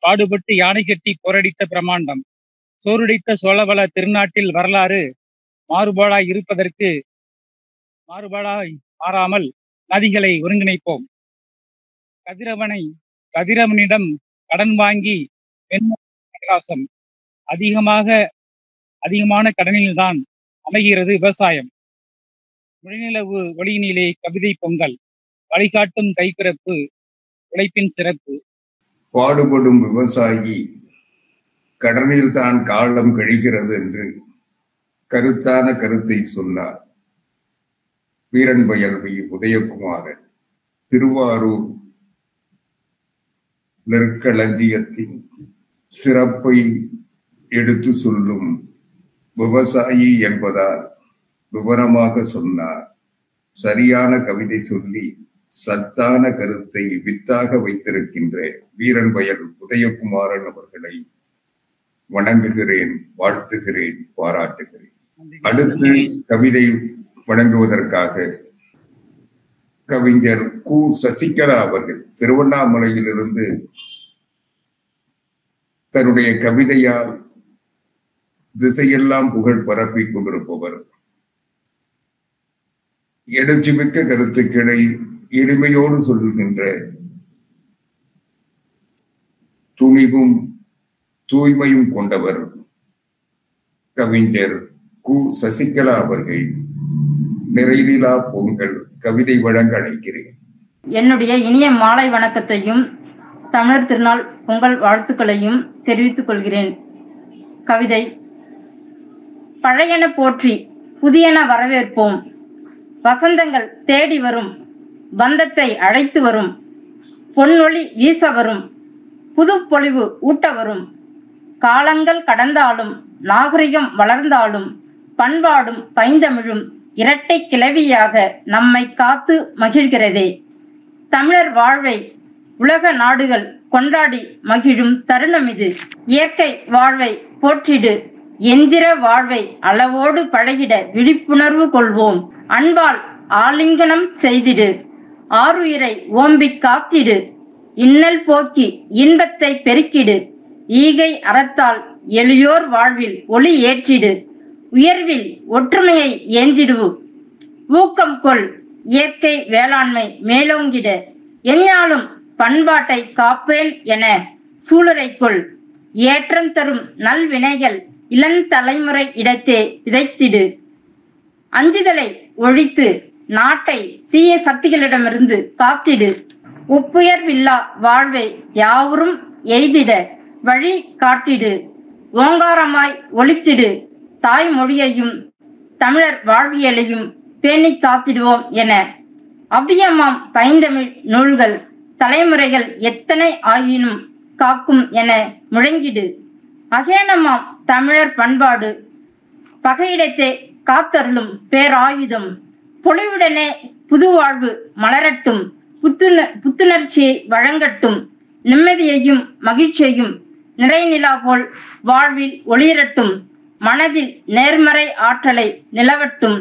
பாடுபட்டு யானை கட்டி போரடித்த பிரமாண்டம். சோறுடைத்த சோழவள திருநாட்டில் வரலாறு மாறுபாடாய் இருப்பதற்கு மாறுபாடாய் மாறாமல் நதிகளை ஒருங்கிணைப்போம். கதிரவனிடம் கடன் வாங்கி பிரகாசம் அதிகமான கடனில்தான் அமைகிறது விவசாயம். முழுநிலவு ஒளியினிலே கவிதை பொங்கல் வழிகாட்டும் கைப்பிறப்பு உழைப்பின் சிறப்பு. பாடுபடும் விவசாயி கடனில் தான் காலம் கழிகிறது என்று கருத்தான கருத்தை சொன்னார் வீரன் வயல் உதயகுமாரன். திருவாரூர் நெற்களஞ்சியத்தின் சிறப்பை எடுத்து சொல்லும் விவசாயி என்பதால் விவரமாக சொன்னார். சரியான கவிதை சொல்லி சத்தான கருத்தை வித்தாக வைத்திருக்கின்ற வீரன் வயல் உதயகுமாரன் அவர்களை வணங்குகிறேன், வாழ்த்துகிறேன், பாராட்டுகிறேன். அடுத்து கவிதை வழங்குவதற்காக கவிஞர் கு. சசிகலா அவர்கள் திருவண்ணாமலையிலிருந்து தன்னுடைய கவிதையால் திசையெல்லாம் புகழ் பரப்பிக் கொண்டிருப்பவர். எழுச்சிமிக்க கருத்துக்களை எளிமையோடு சொல்கின்ற துணிவும் தூய்மையும் கொண்டவர் கவிஞர் கு. சசிகலா அவர்கள் நிறைநிலா பொங்கல் கவிதை வழங்க அழைக்கிறேன். என்னுடைய இனிய மாலை வணக்கத்தையும் தமிழர் திருநாள் பொங்கல் வாழ்த்துக்களையும் தெரிவித்துக் கொள்கிறேன். கவிதை. பழையன போற்றி புதியன வரவேற்போம். வசந்தங்கள் தேடி வரும், பந்தத்தை அழைத்து வரும், பொன்னொளி வீச வரும், புது பொலிவு ஊட்ட வரும். காலங்கள் கடந்தாலும் நாகரிகம் வளர்ந்தாலும் பண்பாடும் பைந்தமிழும் இரட்டை கிளவியாக நம்மை காத்து மகிழ்கிறதே. தமிழர் வாழ்வை உலக நாடுகள் கொண்டாடி மகிழும் தருணம் இது. இயற்கை வாழ்வை போற்றிடு, எந்திர வாழ்வை அளவோடு பழகிட விழிப்புணர்வு கொள்வோம். அன்பால் ஆலிங்கனம் செய்திடு, ஆருயிரை ஓம்பி காத்திடு, இன்னல் போக்கி இன்பத்தை பெருக்கிடு, ஈகை அறத்தால் எளியோர் வாழ்வில் ஒளி ஏற்றிடு, உயர்வில் ஒற்றுமையை ஏந்திடு, ஊக்கம் கொள் இயற்கை வேளாண்மை மேலோங்கிட, எஞ்ஞாலும் பண்பாட்டை காப்பேன் என சூளுரைக்குள் ஏற்றம் தரும் நல்வினைகள் இளந்தலைமுறை இடத்தே விதைத்திடு. அஞ்சுதலை ஒழித்து நாட்டை தீய சக்திகளிடமிருந்து காத்திடு. ஒப்புயர்வில்லா வாழ்வை யாவரும் எய்திட வழி காட்டிடு. ஓங்காரமாய் ஒலித்திடு. தாய்மொழியையும் தமிழர் வாழ்வியலையும் பேணி காத்திடுவோம் என அவ்வியமாம் பைந்தமிழ் நூல்கள் தலைமுறைகள் எத்தனை ஆயினும் காக்கும் என முழங்கிடு. அகேனமாம் தமிழர் பண்பாடு பகையிடத்தே காத்தருளும் பேராயுதம். பொலிவுடனே புதுவாழ்வு மலரட்டும். புத்துணர்ச்சியை வழங்கட்டும். நிம்மதியையும் மகிழ்ச்சியையும் நிறைநிலா போல் வாழ்வில் ஒளிரட்டும். மனதில் நேர்மறை ஆற்றலை நிலவட்டும்.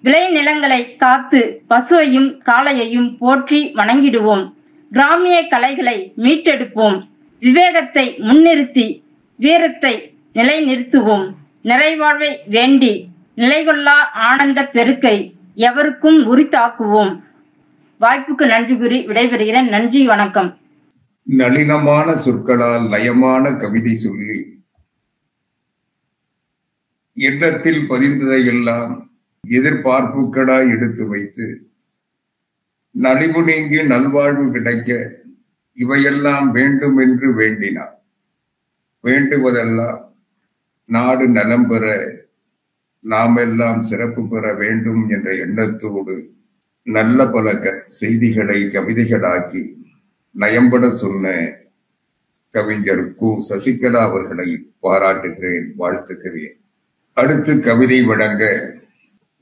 விளைநிலங்களை காத்து பசுவையும் காளையையும் போற்றி வணங்கிடுவோம். கிராமிய கலைகளை மீட்டெடுப்போம். விவேகத்தை முன்னிறுத்தி வீரத்தை நிலைநிறுத்துவோம். நிறைவாழ்வை வேண்டி நிலைகொள்ளா ஆனந்த பெருக்கை எவருக்கும் உரித்தாக்குவோம். வாய்ப்புக்கு நன்றி கூறி விடைபெறுகிறேன். நன்றி, வணக்கம். நளினமான சொற்களால் நயமான கவிதை சொல்லி எண்ணத்தில் பதிந்ததையெல்லாம் எதிர்பார்ப்புகளாய் எடுத்து வைத்து நலிவு நீங்கி நல்வாழ்வு கிடைக்க இவையெல்லாம் வேண்டும் என்று வேண்டினார். வேண்டுவதெல்லாம் நாடு நலம் பெற, நாம் எல்லாம் சிறப்பு பெற வேண்டும் என்ற எண்ணத்தோடு நல்ல பல செய்திகளை கவிதைகளாக்கி நயம்பட சொன்ன கவிஞர் கு. சசிகலா அவர்களை பாராட்டுகிறேன், வாழ்த்துகிறேன். அடுத்து கவிதை வழங்க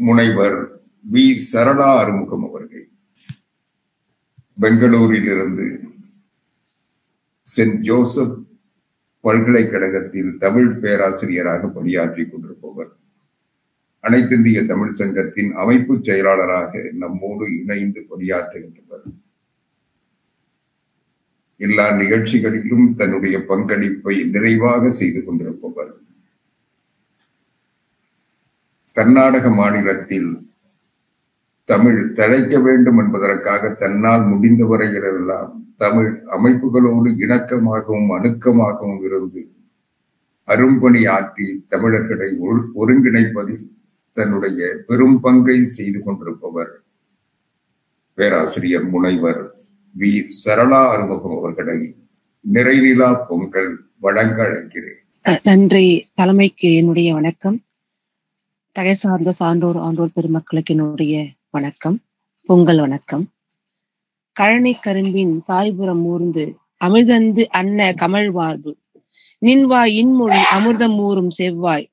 முனைவர் வி. சரளா ஆறுமுகம் அவர்கள் பெங்களூரிலிருந்து சென்ட் ஜோசப் பல்கலைக்கழகத்தில் தமிழ் பேராசிரியராக பணியாற்றி கொண்டிருப்பவர். அனைத்திந்திய தமிழ் சங்கத்தின் அமைப்பு செயலாளராக நம்மோடு இணைந்து பணியாற்றுகின்றவர். எல்லா நிகழ்ச்சிகளிலும் தன்னுடைய பங்களிப்பை நிறைவாக செய்து கொண்டிருப்பவர். கர்நாடக மாநிலத்தில் தமிழ் தழைக்க வேண்டும் என்பதற்காக தன்னால் முடிந்த வரையிலெல்லாம் தமிழ் அமைப்புகளோடு இணக்கமாகவும் அணுக்கமாகவும் இருந்து அரும்பணி ஆற்றி தமிழர்களை ஒருங்கிணைப்பதில் தன்னுடைய பெரும் பங்கை செய்து கொண்டிருப்பவர் பேராசிரியர் முனைவர் வி. சரளா ஆறுமுகம் அவர்களை நிறைநிலா பொங்கல் வழங்க அழைக்கிறேன். நன்றி. தலைமைக்கு என்னுடைய வணக்கம். தகை சார்ந்த ஆண்டோர் பெருமக்களுக்கு என்னுடைய வணக்கம், பொங்கல் வணக்கம். கழனி கரும்பின் தாய்புறம் ஊர்ந்து அமிர்தந்து அன்ன கமழ்வார்பு நின்வாய் இன்மொழி அமிர்தம் ஊறும் செவ்வாய்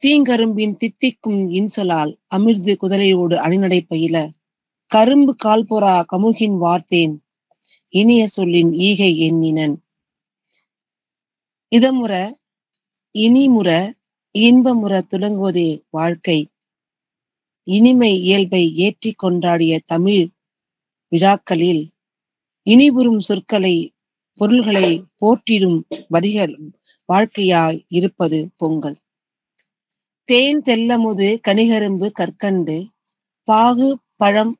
தீங்கரும்பின் தித்திக்கும் இன்சொலால் அமிர்து குதலையோடு அணிநடை பயில கரும்பு கால்பொறா கமுகின் வார்த்தேன் இனிய சொல்லின் ஈகை எண்ணினன் இதமுற இனிமுற இன்பமுற துலங்குவதே வாழ்க்கை இனிமை இயல்பை ஏற்றி கொண்டாடிய தமிழ் விழாக்களில் இனிபுறும் சொற்களை பொருள்களை போற்றிடும் வரிகள் வாழ்க்கையாய் இருப்பது பொங்கல். தேன் தெல்லமுது கனிகரும்பு கற்கண்டு பாகு பழம்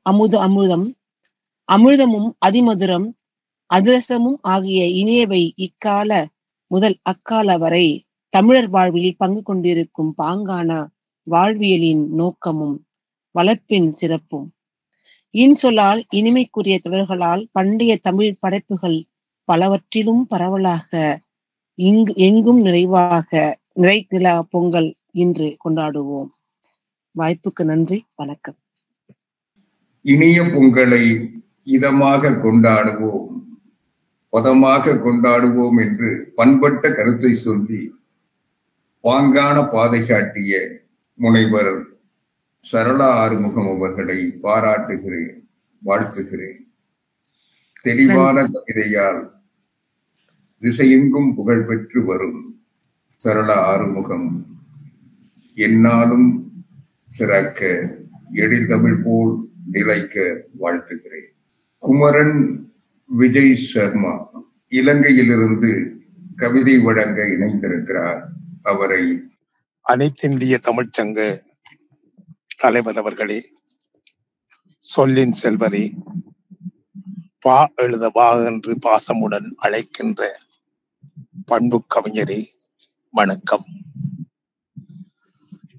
அமுதமும் அதிமதுரம் அதிரசமும் ஆகிய இனியவை இக்கால முதல் அக்கால வரை தமிழர் வாழ்வில் பங்கு கொண்டிருக்கும் பாங்கான வாழ்வியலின் நோக்கமும் வளர்ப்பின் சிறப்பும் இன்சொலால் இனிமைக்குரிய தொடர்களால் பண்டைய தமிழ் படைப்புகள் பலவற்றிலும் பரவலாக எங்கும் நிறைவாக நிறைநிலா பொங்கல் இன்று கொண்டாடுவோம். வாய்ப்புக்கு நன்றி, வணக்கம். இனிய பொங்கலை இதமாக கொண்டாடுவோம், பதமாக கொண்டாடுவோம் என்று பண்பட்ட கருத்தை சொல்லி பாங்கான பாதை காட்டிய முனைவர் சரளா ஆறுமுகம் அவர்களை பாராட்டுகிறேன், வாழ்த்துகிறேன். தெளிவான கவிதையால் திசையெங்கும் புகழ் பெற்று வரும் சரளா ஆறுமுகம் என்னாலும் சிறக்க எழில்தமிழ் போல் நிலைக்க வாழ்த்துகிறேன். குமரன் விஜய் சர்மா இலங்கையிலிருந்து கவிதை வழங்க இணைந்திருக்கிறார். அவரை அனைத்திந்திய தமிழ்ச்சங்க தலைவர் அவர்களே, சொல்லின் செல்வரே, பா எழுத வா என்று பாசமுடன் அழைக்கின்ற பண்பு கவிஞரே வணக்கம்.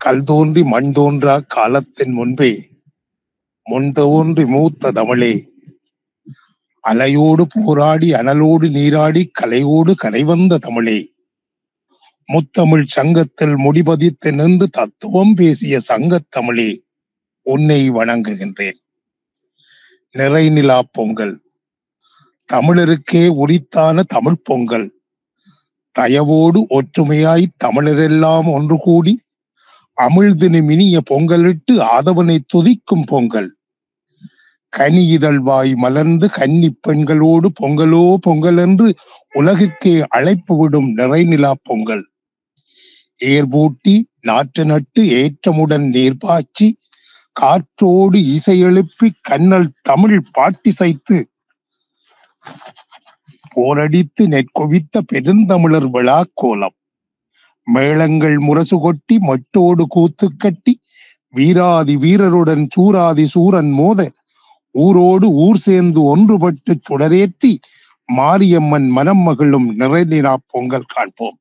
கல் தோன்றி மண் தோன்றா காலத்தின் முன்பே முன் தோன்றி மூத்த தமிழே, அலையோடு போராடி அனலோடு நீராடி கலையோடு கரை வந்த தமிழே, முத்தமிழ் சங்கத்தில் முடிபதித்து நின்று தத்துவம் பேசிய சங்கத் தமிழே, உன்னை வணங்குகின்றேன். நிறைநிலா பொங்கல், தமிழருக்கே உரித்தான தமிழ் பொங்கல், தயவோடு ஒற்றுமையாய் தமிழரெல்லாம் ஒன்று கூடி அமிழ்தினு மினிய பொங்கலிட்டு ஆதவனை துதிக்கும் பொங்கல், கனி இதழ்வாய் மலர்ந்து கன்னி பெண்களோடு பொங்கலோ பொங்கல் என்று உலகிற்கே அழைப்பு விடும் நிறைநிலா பொங்கல், ஏர்பூட்டி நாற்று நட்டு ஏற்றமுடன் நீர் பாய்ச்சி காற்றோடு இசை எழுப்பி கண்ணல் தமிழ் பாட்டிசைத்து போரடித்து நெற்குவித்த பெருந்தமிழர் விழா கோலம், மேளங்கள் முரசு கொட்டி மட்டோடு கூத்து கட்டி வீராதி வீரருடன் சூராதி சூரன் மோத ஊரோடு ஊர் சேர்ந்து ஒன்றுபட்டு சுடரேத்தி மாரியம்மன் மனம் மகிழும் நிறைநிலா பொங்கல் காண்போம்.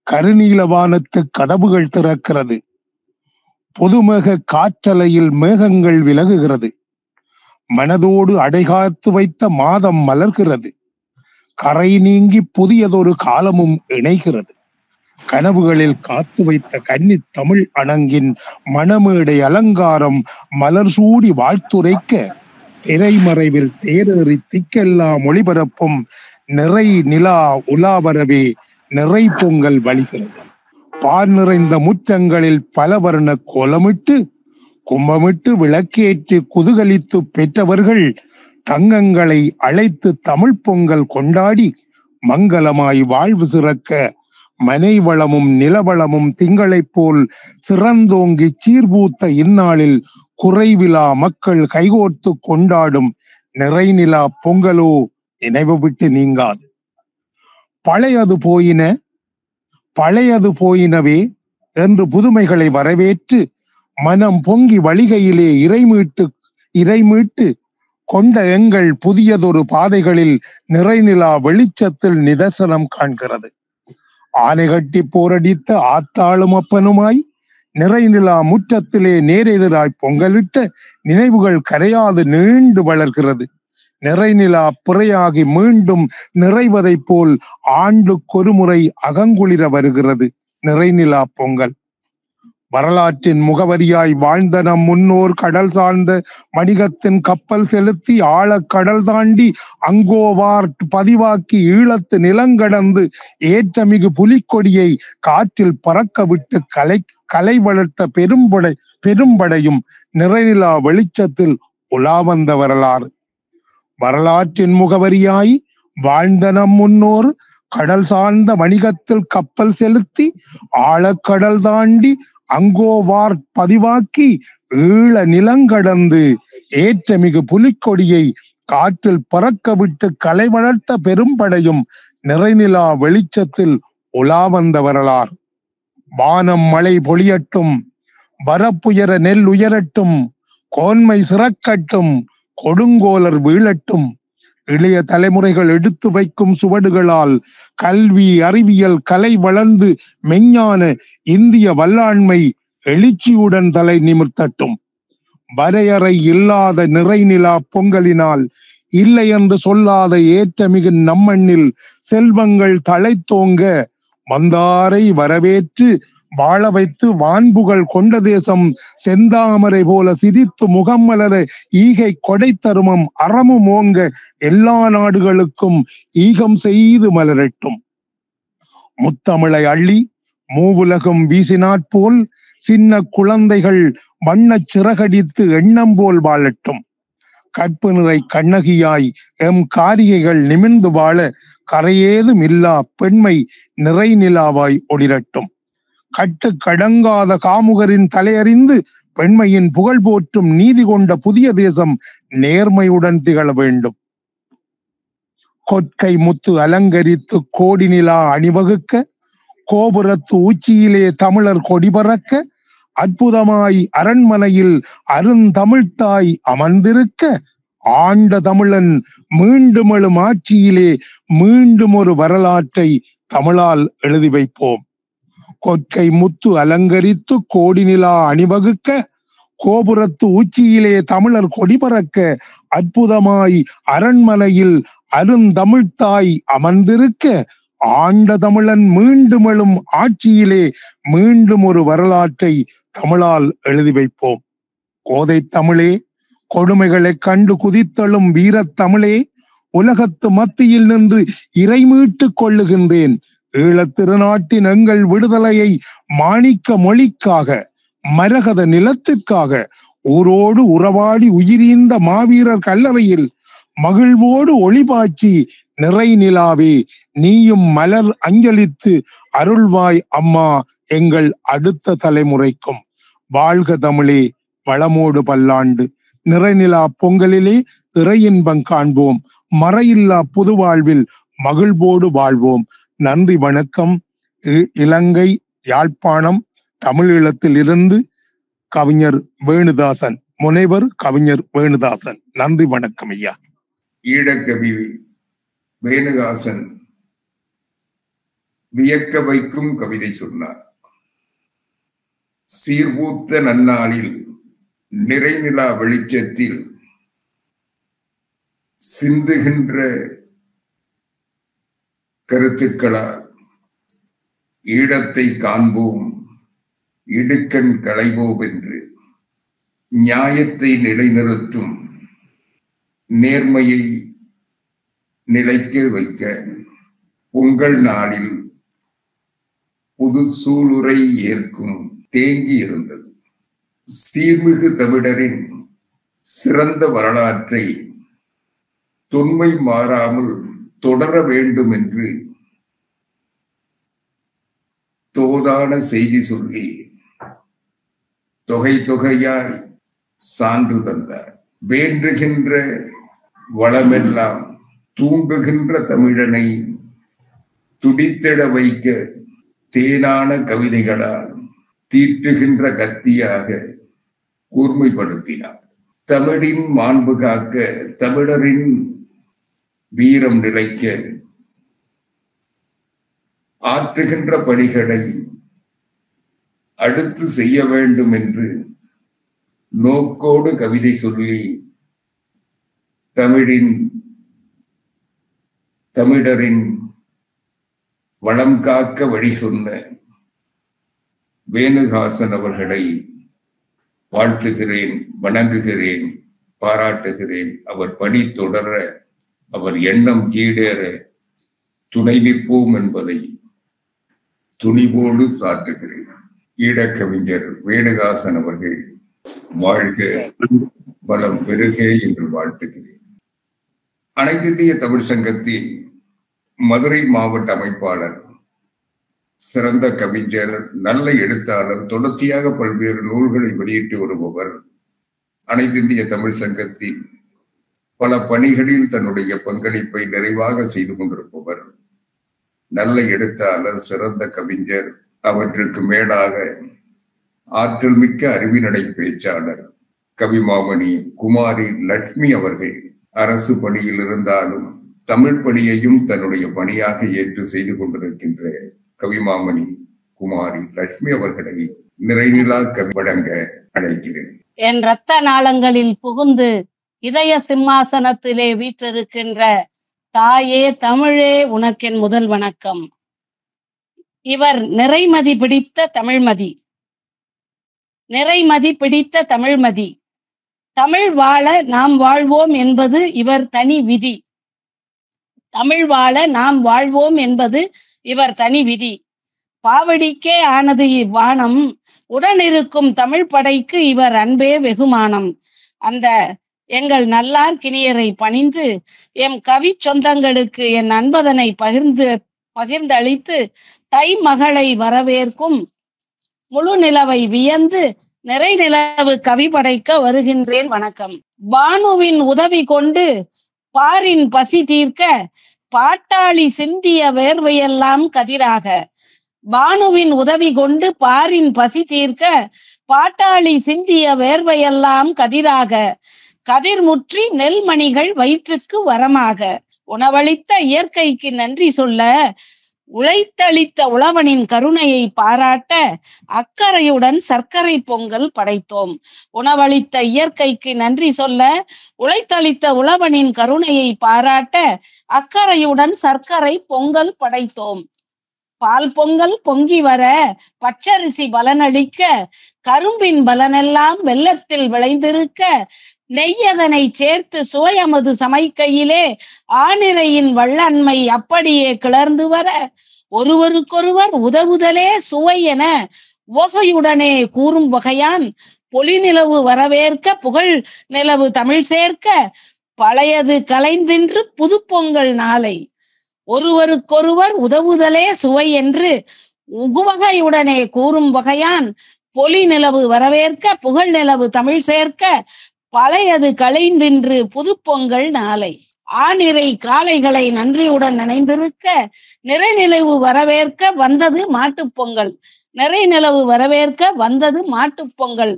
கருநீல வானத்து கதவுகள் திறக்கிறது, பொதுமேக காற்றலையில் மேகங்கள் விலகுகிறது, மனதோடு அடைகாத்து வைத்த மாதம் மலர்கிறது, கரை நீங்கி புதியதொரு காலமும் இணைகிறது, கனவுகளில் காத்து வைத்த கன்னி தமிழ் அணங்கின் மணமேடை அலங்காரம் மலர் சூடி வாழ்த்துரைக்க திரைமறைவில் தேரேறி திக்கெல்லாம் ஒளிபரப்பும் நிறை நிலா உலாவரவே நிறை பொங்கல் வழிகிறது. பால் நிறைந்த முற்றங்களில் பலவர்ண கோலமிட்டு கும்பமிட்டு விளக்கேற்று குதூகலித்து பெற்றவர்கள் தங்கங்களை அழைத்து தமிழ் பொங்கல் கொண்டாடி மங்களமாய் வாழ்வு சிறக்க மனை வளமும் நிலவளமும் திங்களைப் போல் சிறந்தோங்கி சீர்பூத்த இந்நாளில் குறைவிலா மக்கள் கைகோர்த்து கொண்டாடும் நிறைநிலா பொங்கலோ நினைவு விட்டு நீங்காது. பழையது போயினவே என்று புதுமைகளை வரவேற்று மனம் பொங்கி வழிகையிலே இறைமீட்டு கொண்ட எங்கள் புதியதொரு பாதைகளில் நிறைநிலா வெளிச்சத்தில் நிதர்சனம் காண்கிறது. ஆனை கட்டி போரடித்த ஆத்தாளும் அப்பனுமாய் நிறைநிலா முற்றத்திலே நேரெதிராய் பொங்கலிட்ட நினைவுகள் கரையாது நீண்டு வளர்கிறது. நிறைநிலா பிறையாகி மீண்டும் நிறைவதைப் போல் ஆண்டுக்கொருமுறை அகங்குளிர வருகிறது நிறைநிலா பொங்கல். வரலாற்றின் முகவரியாய் வாழ்ந்த நம் முன்னோர் கடல் சார்ந்த வணிகத்தின் கப்பல் செலுத்தி ஆழக்கடல் தாண்டி அங்கோவார் பதிவாக்கி ஈழத்து நிலங்கடந்து ஏற்றமிகு புலிக்கொடியை காற்றில் பறக்க விட்டு கலை வளர்த்த பெரும்படையும் நிறைநிலா வெளிச்சத்தில் உலா வந்த வரலாறு. வரலாற்றின் முகவரியாய் வாழ்ந்த நம் முன்னோர் கடல் சார்ந்த வணிகத்தில் கப்பல் செலுத்தி ஆழக்கடல் தாண்டி அங்கோவார் பதிவாக்கி ஈழ நிலங்கடந்து ஏற்றமிகு புலிக்கொடியை காற்றில் பறக்க விட்டு கலை வளர்த்த பெரும்படையும் நிறைநிலா வெளிச்சத்தில் உலா வந்த வரலாறு. வானம் மழை பொழியட்டும், வரப்புயர நெல் உயரட்டும், கோன்மை சிறக்கட்டும், கொடுங்கோலர் வீழட்டும், இளைய தலைமுறைகள் எடுத்து வைக்கும் சுவடுகளால் கல்வி அறிவியல் கலை வளர்ந்து மெஞ்ஞான இந்திய வல்லாண்மை எழுச்சியுடன் தலை நிமிர்த்தட்டும். வரையறை இல்லாத நிறைநிலா பொங்கலினால் இல்லை என்று சொல்லாத ஏற்றமிகு நம்மண்ணில் செல்வங்கள் தழைத்தோங்க வந்தாரை வரவேற்று வாழ வைத்து வான்புகள் கொண்ட தேசம் செந்தாமரை போல சிரித்து முகம் மலர ஈகை கொடை தருமம் அறமும் ஓங்க எல்லா நாடுகளுக்கும் ஈகம் செய்து மலரட்டும். முத்தமிழை அள்ளி மூவுலகம் வீசினாற்போல் சின்ன குழந்தைகள் வண்ணச் சிறகடித்து எண்ணம் போல் வாழட்டும். கற்பு நிறை கண்ணகியாய் எம் காரிகைகள் நிமிர்ந்து வாழ கரையேதும் இல்லா பெண்மை நிறை நிலாவாய் ஒளிரட்டும். கட்டு கடங்காத காமுகரின் தலையறிந்து பெண்மையின் புகழ் போற்றும் நீதி கொண்ட புதிய தேசம் நேர்மையுடன் திகழ வேண்டும். கொற்கை முத்து அலங்கரித்து கோடி நிலா அணிவகுக்க கோபுரத்து உச்சியிலே தமிழர் கொடி பறக்க அற்புதமாய் அரண்மனையில் அருந்தமிழ்த்தாய் அமர்ந்திருக்க ஆண்ட தமிழன் மீண்டும் எழும் ஆட்சியிலே மீண்டும் ஒரு வரலாற்றை தமிழால் எழுதி வைப்போம். கொற்கை முத்து அலங்கரித்து கோடி நிலா அணிவகுக்க, கோபுரத்து உச்சியிலே தமிழர் கொடி பறக்க, அற்புதமாய் அரண்மனையில் அருந்தமிழ்த்தாய் அமர்ந்திருக்க, ஆண்ட தமிழன் மீண்டும் எழும் ஆட்சியிலே மீண்டும் ஒரு வரலாற்றை தமிழால் எழுதி வைப்போம். கோதை தமிழே, கொடுமைகளைக் கண்டு குதித்தழும் வீரத் தமிழே, உலகத்து மத்தியில் நின்று இறைமீட்டுக் கொள்ளுகின்றேன். ஈழத் திருநாட்டின் எங்கள் விடுதலையை மாணிக்க மொழிக்காக, மரகத நிலத்திற்காக, ஊரோடு உறவாடி உயிரீந்த மாவீரர் கல்லறையில் மகிழ்வோடு ஒளிபாய்ச்சி நிறை நிலாவே நீயும் மலர் அஞ்சலித்து அருள்வாய் அம்மா எங்கள் அடுத்த தலைமுறைக்கும். வாழ்க தமிழே, வளமோடு பல்லாண்டு. நிறைநிலா பொங்கலிலே இறையின்பம் காண்போம், மறையில்லா புது வாழ்வில் மகிழ்வோடு வாழ்வோம். நன்றி, வணக்கம். இலங்கை யாழ்ப்பாணம் தமிழீழத்தில் இருந்து கவிஞர் வேணுதாசன், முனைவர் கவிஞர் வேணுதாசன். நன்றி, வணக்கம் ஐயா. ஈழக்கவி வேணுதாசன் வியக்க வைக்கும் கவிதை சொன்னார். சீர்பூத்த நன்னாளில் நிறைநிலா வெளிச்சத்தில் சிந்துகின்ற கருத்துக்களால் ஈழத்தை காண்போம், இடுக்கண் களைவோம் என்று நியாயத்தை நிலைநிறுத்தும், நேர்மையை நிலைக்க வைக்க பொங்கல் நாளில் புது சூளுரை ஏற்கும் தேங்கி இருந்தது. சீர்மிகு தமிழரின் சிறந்த வரலாற்றை தொன்மை மாறாமல் தொடர வேண்டும் என்று தோதான செய்தி சொல்லி தொகை தொகையாய் சான்று தந்தார். வேண்டுகின்ற வளமெல்லாம் தூங்குகின்ற தமிழனை துடித்திட வைக்க தேனான கவிதைகளால் தீட்டுகின்ற கத்தியாக கூர்மைப்படுத்தினார். தமிழின் மாண்பு காக்க, தமிழரின் வீரம் நிலைக்க ஆற்றுகின்ற பணிகளை அடுத்து செய்ய வேண்டும் என்று நோக்கோடு கவிதை சொல்லி தமிழரின் வளம் காக்க வழி சொன்ன வேணுதாசன் அவர்களை வாழ்த்துகிறேன், வணங்குகிறேன், பாராட்டுகிறேன். அவர் பணி தொடர, அவர் எண்ணம் ஈடேற துணை நிற்போம் என்பதை துணிவோடு சாற்றுகிறேன். ஈழக்கவிஞர் வேணுதாசன் அவர்கள் வாழ்க, பலம் பெருக என்று வாழ்த்துகிறேன். அனைத்து இந்திய தமிழ் சங்கத்தின் மதுரை மாவட்ட அமைப்பாளர், சிறந்த கவிஞர், நல்ல எழுத்தாளர், தொடர்ச்சியாக பல்வேறு நூல்களை வெளியிட்டு வருபவர், அனைத்து இந்திய தமிழ் சங்கத்தின் பல பணிகளில் தன்னுடைய பங்களிப்பை நிறைவாக செய்து கொண்டிருப்பவர், நல்ல எழுத்தாளர், சிறந்த கவிஞர், அவற்றுக்கு மேலாக ஆற்றல் மிக்க அறிவினடை பேச்சாளர் கவிமாமணி குமாரி லட்சுமி அவர்கள் அரசு பணியில் இருந்தாலும் தமிழ் பணியையும் தன்னுடைய பணியாக ஏற்று செய்து கொண்டிருக்கின்ற கவிமாமணி குமாரி லட்சுமி அவர்களை நிறைநிலா கவி வழங்க அழைக்கிறேன். என் இரத்த நாளங்களில் புகுந்து இதய சிம்மாசனத்திலே வீற்றிருக்கின்ற தாயே தமிழே, உனக்கென் முதல் வணக்கம். இவர் நிறைமதி பிடித்த தமிழ்மதி, நிறைமதி பிடித்த தமிழ்மதி. தமிழ் வாழ நாம் வாழ்வோம் என்பது இவர் தனி விதி. தமிழ் வாழ நாம் வாழ்வோம் என்பது இவர் தனி விதி. பாவடிக்கே ஆனது இவ்வானம், உடனிருக்கும் தமிழ் படைக்கு இவர் அன்பே வெகுமானம். அந்த எங்கள் நல்லார் கிணியரை பணிந்து எம் கவி சொந்தங்களுக்கு என் அன்பதனை பகிர்ந்தளித்து தை மகளை வரவேற்கும் முழு நிலவை வியந்து நிறை நிலவு கவி படைக்க வருகின்றேன். வணக்கம். பானுவின் உதவி கொண்டு பாரின் பசி தீர்க்க பாட்டாளி சிந்திய வேர்வையெல்லாம் கதிராக. பானுவின் உதவி கொண்டு பாரின் பசி தீர்க்க பாட்டாளி சிந்திய வேர்வையெல்லாம் கதிராக. கதிர்முற்றி நெல்மணிகள் வயிற்றுக்கு வரமாக. உணவளித்த இயற்கைக்கு நன்றி சொல்ல, உழைத்தளித்த உழவனின் கருணையை பாராட்ட அக்கறையுடன் சர்க்கரை பொங்கல் படைத்தோம். உணவளித்த இயற்கைக்கு நன்றி சொல்ல, உழைத்தளித்த உழவனின் கருணையை பாராட்ட அக்கறையுடன் சர்க்கரை பொங்கல் படைத்தோம். பால் பொங்கல் பொங்கி வர பச்சரிசி பலனளிக்க, கரும்பின் பலனெல்லாம் வெள்ளத்தில் விளைந்திருக்க, நெய்யதனை சேர்த்து சுவையமது சமைக்கையிலே ஆனிரையின் வள்ளன்மை அப்படியே கிளர்ந்து வர, ஒருவருக்கொருவர் உதவுதலே சுவை என உவகையுடனே கூறும் வகையான் பொலிநிலவு வரவேற்க புகழ் நிலவு தமிழ் சேர்க்க, பழையது கலைந்தின்று புது பொங்கல் நாளை. ஒருவருக்கொருவர் உதவுதலே சுவை என்று உகுவகையுடனே கூறும் வகையான் பொலி நிலவு வரவேற்க புகழ் நிலவு தமிழ் சேர்க்க, பழையது கலைந்தின்று புது பொங்கல் நாளை. ஆனிரை காளைகளை நன்றியுடன் நினைந்திருக்க, நிறைநிலவு வரவேற்க வந்தது மாட்டுப்பொங்கல். நிறைநிலவு வரவேற்க வந்தது மாட்டுப்பொங்கல்.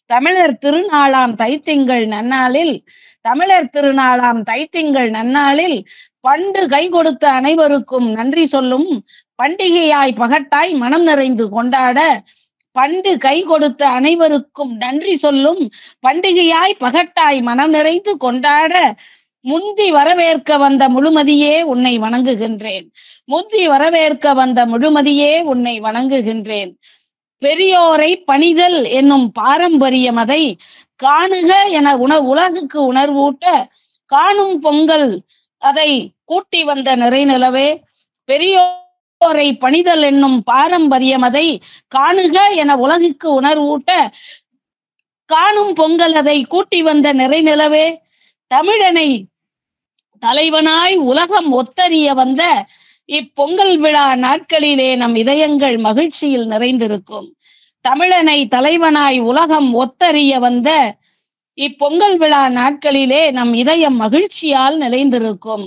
தமிழர் திருநாளாம் தைத்திங்கள் நன்னாளில், தமிழர் திருநாளாம் தைத்திங்கள் நன்னாளில் பண்டு கை கொடுத்த அனைவருக்கும் நன்றி சொல்லும் பண்டிகையாய் பகட்டாய் மனம் நிறைந்து கொண்டாட, பண்டு கை கொடுத்த அனைவருக்கும் நன்றி சொல்லும் பண்டிகையாய் பகட்டாய் மனம் நிறைந்து கொண்டாட, முந்தி வரவேற்க வந்த முழுமதியே உன்னை வணங்குகின்றேன். முந்தி வரவேற்க வந்த முழுமதியே உன்னை வணங்குகின்றேன். பெரியோரை பணிதல் என்னும் பாரம்பரியமதை காணுக என உலகுக்கு உணர்வூட்ட, காணும் பொங்கல் அதை கூட்டி வந்த நிறைநிலவே. பெரியோரை பணிதல் என்னும் பாரம்பரியமதை காணுக என உலகுக்கு உணர்வூட்ட, காணும் பொங்கல் அதை கூட்டி வந்த நிறைநிலவே. தமிழனை தலைவனாய் உலகம் ஒத்தறிய வந்த இப்பொங்கல் விழா நாட்களிலே நம் இதயங்கள் மகிழ்ச்சியில் நிறைந்திருக்கும். தமிழனை தலைவனாய் உலகம் ஒத்தறிய வந்த இப்பொங்கல் விழா நாட்களிலே நம் இதயம் மகிழ்ச்சியால் நிறைந்திருக்கும்.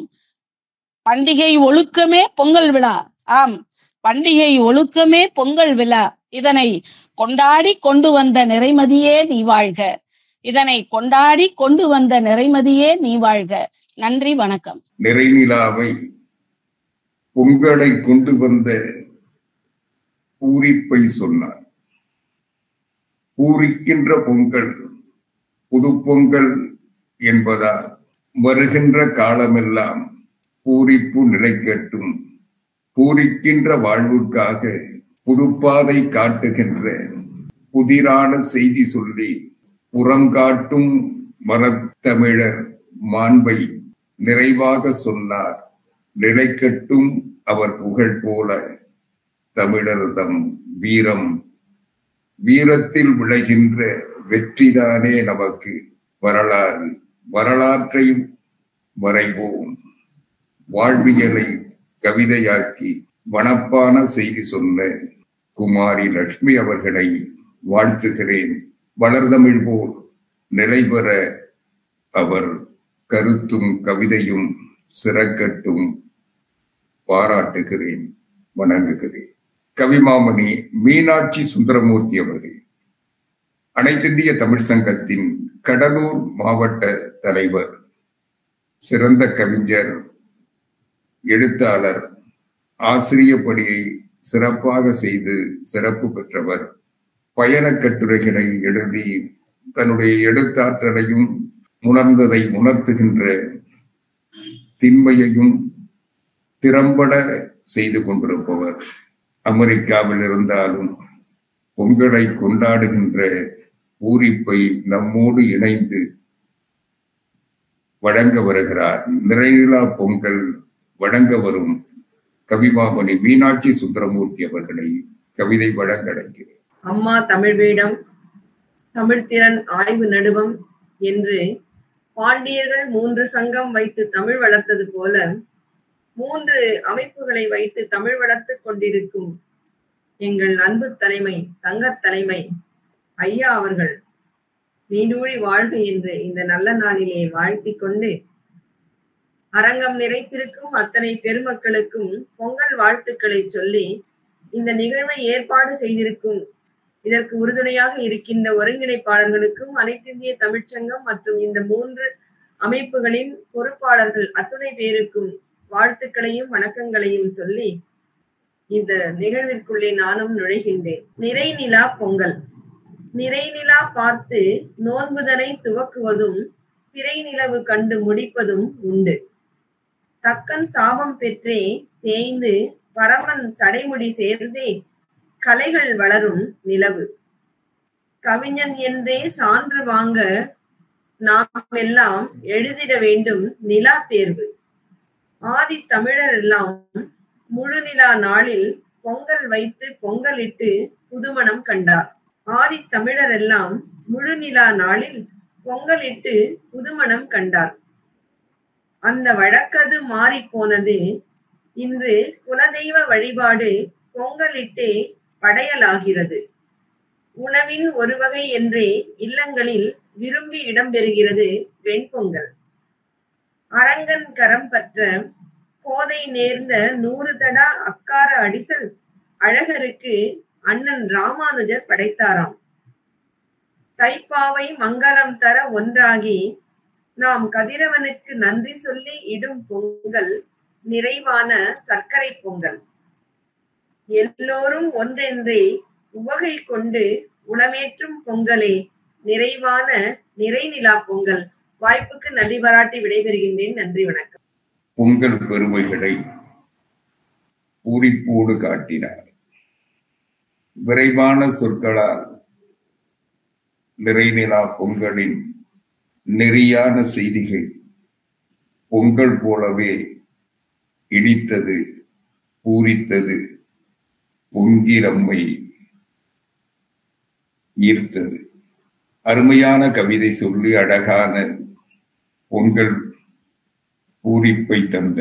பண்டிகை ஒழுக்கமே பொங்கல் விழா. ஆம், பண்டிகை ஒழுக்கமே பொங்கல் விழா. இதனை கொண்டாடி கொண்டு வந்த நிறைமதியே நீ வாழ்க. இதனை கொண்டாடி கொண்டு வந்த நிறைமதியே நீ வாழ்க. நன்றி, வணக்கம். நிறைநிலாவை பொங்கலை கொண்டு வந்த பூரிப்பை சொன்னார். பூரிக்கின்ற பொங்கல் புது பொங்கல் என்பதால் வருகின்ற காலமெல்லாம் பூரிப்பு நிலைக்கட்டும். பூரிக்கின்ற வாழ்வுக்காக புதுப்பாதை காட்டுகின்ற புதிரான செய்தி சொல்லி புறங்காட்டும் மரத்தமிழர் மாண்பை நிறைவாக சொன்னார். நிலைக்கட்டும் அவர் புகழ் போல தமிழர் தம் வீரம். வீரத்தில் விளைகின்ற வெற்றிதானே நமக்கு வரலாறு. வரலாற்றை வரைவோம். வாழ்வியலை கவிதையாக்கி வனப்பான செய்தி சொன்ன குமாரி லட்சுமி அவர்களை வாழ்த்துகிறேன். வளர்தமிழ் போல் நிலைபெற அவர் கருத்தும் கவிதையும் சிறக்கட்டும். பாராட்டுகிறேன், வணங்குகிறேன். கவிமாமணி மீனாட்சி சுந்தரமூர்த்தி அவர்கள் அனைத்திந்திய தமிழ் சங்கத்தின் கடலூர் மாவட்ட தலைவர், சிறந்த கவிஞர், எழுத்தாளர், ஆசிரிய பணியை சிறப்பாக செய்து சிறப்பு பெற்றவர். பயண கட்டுரைகளை எழுதி தன்னுடைய எழுத்தாற்றலையும் உணர்ந்ததை உணர்த்துகின்ற திண்மையையும் திறம்பட செய்து கொண்டிருப்பவர். அமெரிக்காவில் இருந்தாலும் பொங்கலை கொண்டாடுகின்ற பூரிப்பை நம்மோடு இணைந்து வழங்க வருகிறார். நிறைநிலா பொங்கல் வழங்க வரும் கவிமாமணி மீனாட்சி சுந்தரமூர்த்தி அவர்களை கவிதை வழங்க அழைக்கிறேன். அம்மா தமிழ் வேடம், தமிழ்த்திறன் ஆய்வு நடுவம் என்று பாண்டியர்கள் 3 சங்கம் வைத்து தமிழ் வளர்த்தது போல 3 அமைப்புகளை வைத்து தமிழ் வளர்த்து கொண்டிருக்கும் எங்கள் அன்பு தலைமை, தங்கத் தலைமை ஐயா அவர்கள் நீடூழி வாழ்க என்று இந்த நல்ல நாளிலே வாழ்த்தி கொண்டு, அரங்கம் நிறைத்திருக்கும் அத்தனை பெருமக்களுக்கும் பொங்கல் வாழ்த்துக்களை சொல்லி, இந்த நிகழ்வை ஏற்பாடு செய்திருக்கும் இதற்கு உறுதுணையாக இருக்கின்ற ஒருங்கிணைப்பாளர்களுக்கும் அனைத்திந்திய தமிழ்ச்சங்கம் மற்றும் இந்த 3 அமைப்புகளின் பொறுப்பாளர்கள் அத்துணை பேருக்கும் வாழ்த்துக்களையும் வணக்கங்களையும் சொல்லி இந்த நிகழ்விற்குள்ளே நானும் நுழைகின்றேன். நிறைநிலா பொங்கல். நிறைநிலா பார்த்து நோன்புதனை துவக்குவதும் பிறை நிலவு கண்டு முடிப்பதும் உண்டு. தக்கன் சாபம் பெற்றே தேய்ந்து பரமன் சடைமுடி சேர்ந்தே கலைகள் வளரும் நிலவு. கவிஞன் என்றே சான்று வாங்க நாம் எல்லாம் எழுதிட வேண்டும் நிலா தேர்வு. ஆதி தமிழர் எல்லாம் முழு நிலா நாளில் பொங்கல் வைத்து பொங்கலிட்டு புதுமணம் கண்டார். ஆதி தமிழர் எல்லாம் முழு நிலா நாளில் பொங்கலிட்டு புதுமணம் கண்டார். அந்த வழக்கது மாறி போனது. இன்று குலதெய்வ வழிபாடு பொங்கலிட்டே படையலாகிறது. உணவின் ஒரு வகை என்றே இல்லங்களில் விரும்பி இடம்பெறுகிறது வெண்பொங்கல். அரங்கன் கரம் பற்ற கோதை நேர்ந்த 100 தடா அக்கார அடிசல் அழகருக்கு அண்ணன் ராமானுஜர் படைத்தாராம். தைப்பாவை மங்களம் தர ஒன்றாகி நாம் கதிரவனுக்கு நன்றி சொல்லி இடும் பொங்கல் நிறைவான சர்க்கரை பொங்கல். எல்லோரும் ஒன்றென்றே உவகை கொண்டு உளமேற்றும் பொங்கலே நிறைவான நிறைநிலா பொங்கல். வாய்ப்புக்கு நன்றி பாராட்டி விடைபெறுகின்றேன். நன்றி, வணக்கம். பொங்கல் பெருமைகளை பூரிப்போடு காட்டினார். விரைவான சொற்களால் நிறைநிலா பொங்கலின் நெறியான செய்திகள் பொங்கல் போலவே இடித்தது, பூரித்தது, பொங்கி நம்மை ஈர்த்தது. அருமையான கவிதை சொல்லி அழகான பொங்கல் பூரிப்பை தந்த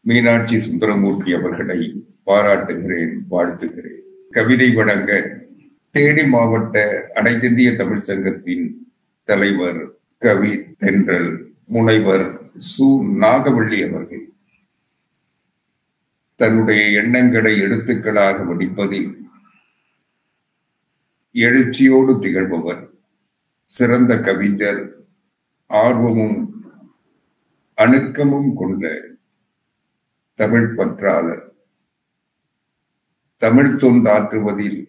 மீனாட்சி சுந்தரமூர்த்தி அவர்களை பாராட்டுகிறேன், வாழ்த்துகிறேன். கவிதை வழங்க தேனி மாவட்ட அனைத்திந்திய தமிழ் சங்கத்தின் தலைவர் கவி தென்றல் முனைவர் சு. நாகவள்ளி அவர்கள் தன்னுடைய எண்ணங்களை எழுத்துக்களாக வடிப்பதில் எழுச்சியோடு திகழ்பவர். சிறந்த கவிஞர், ஆர்வமும் அணுக்கமும் கொண்ட தமிழ் பற்றாளர். தமிழ் தொண்டாற்றுவதில்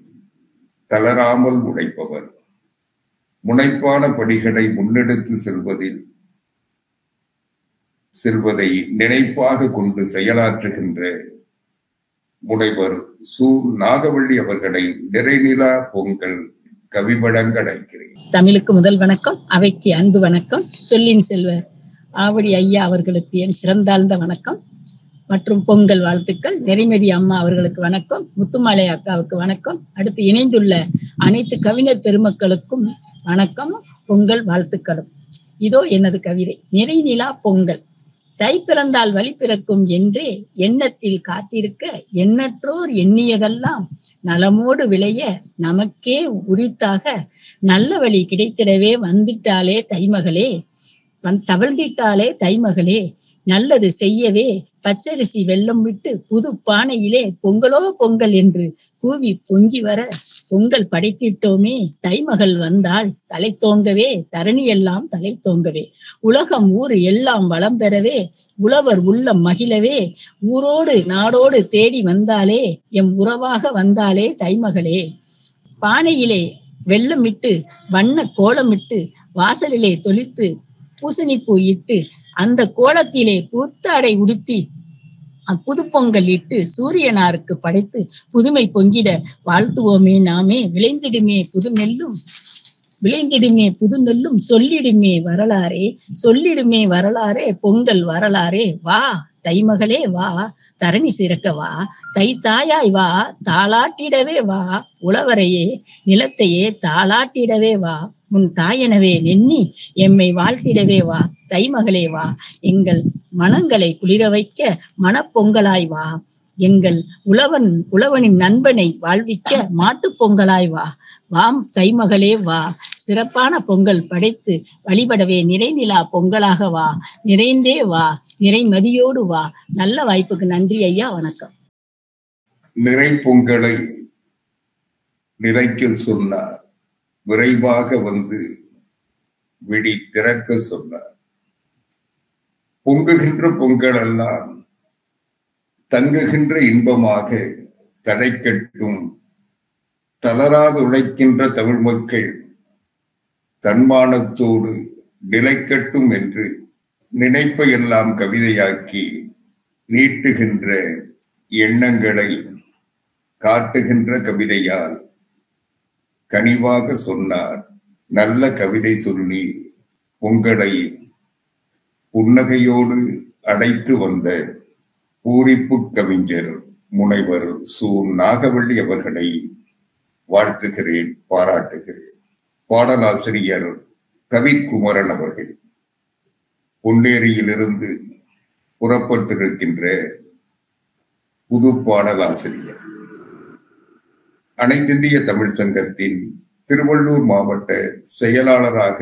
தளராமல் உழைப்பவர். முனைப்பான படிகளை முன்னெடுத்து செல்வதை நினைப்பாக கொண்டு செயலாற்றுகின்ற முனைவர் சு. நாகவள்ளி அவர்களை நிறைநிலா பொங்கல் கவி வழங்க அழைக்கிறேன். தமிழுக்கு முதல் வணக்கம், அவைக்கு அன்பு வணக்கம். சொல்லின் செல்வர் ஆவடி ஐயா அவர்களுக்கு என் சிறந்தாழ்ந்த வணக்கம் மற்றும் பொங்கல் வாழ்த்துக்கள். நெறிமதி அம்மா அவர்களுக்கு வணக்கம். முத்துமாலை அக்காவுக்கு வணக்கம். அடுத்து இணைந்துள்ள அனைத்து கவிஞர் பெருமக்களுக்கும் வணக்கம், பொங்கல் வாழ்த்துக்களும். இதோ எனது கவிதை. நிறைநிலா பொங்கல். தை பிறந்தால் வழி பிறக்கும் என்றே எண்ணத்தில் காத்திருக்க எண்ணற்றோர் எண்ணியதெல்லாம் நலமோடு விளைய நமக்கே உரித்தாக நல்ல வழி கிடைத்திடவே வந்துட்டாலே தைமகளே, தவழ்ந்திட்டாலே தைமகளே, நல்லது செய்யவே பச்சரிசி வெல்லம் விட்டு புது பானையிலே பொங்கலோ பொங்கல் என்று கூவி பொங்கி வர பொங்கல் படைத்திட்டோமே. தைமகள் வந்தால் தலை தோங்கவே, தரணி எல்லாம் தலை தோங்கவே, உலகம் ஊரு எல்லாம் வளம் பெறவே, உழவர் உள்ளம் மகிழவே, ஊரோடு நாடோடு தேடி வந்தாலே, எம் உறவாக வந்தாலே தைமகளே. பானையிலே வெள்ளமிட்டு வண்ண கோலமிட்டு வாசலிலே தொளித்து பூசணிப்பூ இட்டு அந்த கோலத்திலே புத்தாடை உடுத்தி புது பொங்கல் இட்டு சூரியனாருக்கு படைத்து புதுமை பொங்கிட வாழ்த்துவோமே நாமே. விளைந்திடுமே புது நெல்லும் சொல்லிடுமே வரலாறே பொங்கல் வரலாறே. வா தைமகளே வா, தரணி சிறக்க வா, தை தாயாய் வா, தாளாட்டிடவே வா, உழவரையே நிலத்தையே தாளாட்டிடவே வா, உன் தாயனவே நெண்ணி எம்மை வாழ்த்திடவே வா, தைமகளே வா, எங்கள் மனங்களை குளிர வைக்க மனப்பொங்கலாய் வா, எங்கள் உழவனின் நண்பனை வாழ்விக்க மாட்டு பொங்கலாய் வா, வாம் தைமகளே வா, சிறப்பான பொங்கல் படைத்து வழிபடவே நிறைநிலா பொங்கலாக வா, நிறைந்தே வா, நிறைமதியோடு வா. நல்ல வாய்ப்புக்கு நன்றி ஐயா, வணக்கம். நிறை பொங்கலை நிறைக்க சொன்னார். விரைவாக வந்து விழி திறக்க சொன்னார். பொங்குகின்ற பொங்கல் எல்லாம் தங்குகின்ற இன்பமாக தடைக்கட்டும். தளராது உழைக்கின்ற தமிழ் மக்கள் தன்மானத்தோடு நிலைக்கட்டும் என்று நினைப்பை எல்லாம் கவிதையாக்கி நீட்டுகின்ற எண்ணங்களை காட்டுகின்ற கவிதையால் கனிவாக சொன்னார். நல்ல கவிதை சொல்லி உங்களை புன்னகையோடு அடைத்து வந்த பூரிப்பு கவிஞர் முனைவர் சு. நாகவள்ளி அவர்களை வாழ்த்துகிறேன், பாராட்டுகிறேன். பாடலாசிரியர் கவிக்குமரன் அவர்கள் பொன்னேரியிலிருந்து புறப்பட்டிருக்கின்ற புது பாடலாசிரியர். அனைத்திந்திய தமிழ் சங்கத்தின் திருவள்ளூர் மாவட்ட செயலாளராக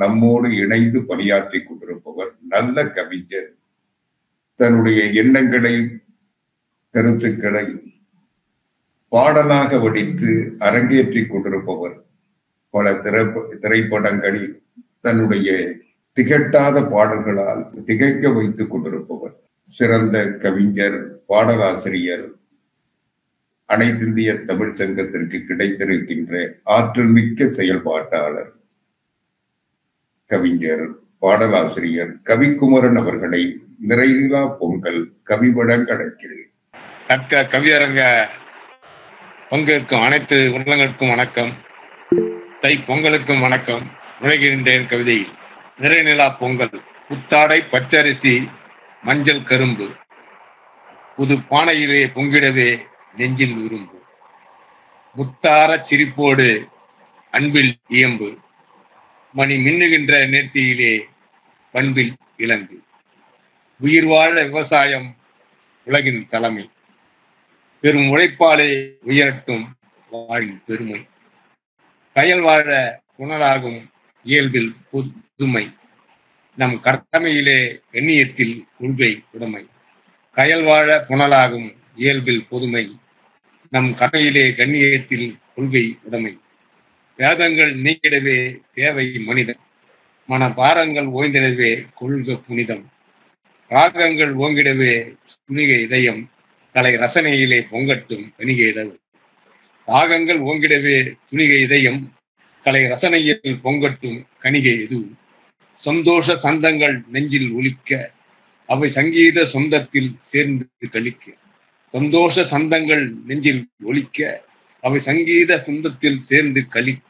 நம்மோடு இணைந்து பணியாற்றி கொண்டிருப்பவர். நல்ல கவிஞர். தன்னுடைய எண்ணங்களை, கருத்துக்களை பாடலாக வடித்து அரங்கேற்றிக் கொண்டிருப்பவர். பல திரைப்படங்களில் தன்னுடைய திகட்டாத பாடல்களால் திகைக்க வைத்துக் கொண்டிருப்பவர். சிறந்த கவிஞர், பாடலாசிரியர், அனைத்திந்திய தமிழ் சங்கத்திற்கு கிடைத்திருக்கின்ற ஆற்றல் மிக்க செயல்பாட்டாளர், கவிஞர், பாடலாசிரியர் கவிக்குமரன் அவர்களை நிறைநிலா பொங்கல் கவி வழங்க அழைக்கிறேன். தக்க கவியரங்க பங்கேற்கும் அனைத்து உள்ளங்களுக்கும் வணக்கம். தை பொங்கலுக்கும் வணக்கம். உழைகின்றேன் கவிதை. நிறைநிலா பொங்கல். புத்தாடை பச்சரிசி மஞ்சள் கரும்பு புது பானையிலே பொங்கிடவே நெஞ்சில் விரும்பு. முத்தார சிரிப்போடு அன்பில் இயம்பு. மணி மின்னுகின்ற நேர்த்தியிலே பண்பில் இளங்கு. உயிர் வாழ விவசாயம் உலகின் தலைமை. பெரும் உழைப்பாலே உயரட்டும் வாழின் பெருமை. கயல் வாழ புனலாகும் இயல்பில் புதுமை. நம் கடமையிலே எண்ணியத்தில் கொள்கை உடைமை. கயல் வாழ புனலாகும் இயல்பில் பொதுமை. நம் கடமையிலே கண்ணியத்தில் கொள்கை உடைமை. வேதங்கள் நீக்கிடவே தேவை மனிதன். மன பாரங்கள் ஓய்ந்திடவே கொள்க புனிதம். ராகங்கள் ஓங்கிடவே துணிக இதயம். கலை ரசனையிலே பொங்கட்டும் கணிக இதழ். ராகங்கள் ஓங்கிடவே துணிக இதயம். கலை ரசனையில் பொங்கட்டும் கணிகை எது. சந்தோஷ சந்தங்கள் நெஞ்சில் ஒலிக்க அவை சங்கீத சொந்தத்தில் சேர்ந்து கழிக்க. சந்தோஷ சந்தங்கள் நெஞ்சில் ஒலிக்க அவை சங்கீத சொந்தத்தில் சேர்ந்து கழிக்க.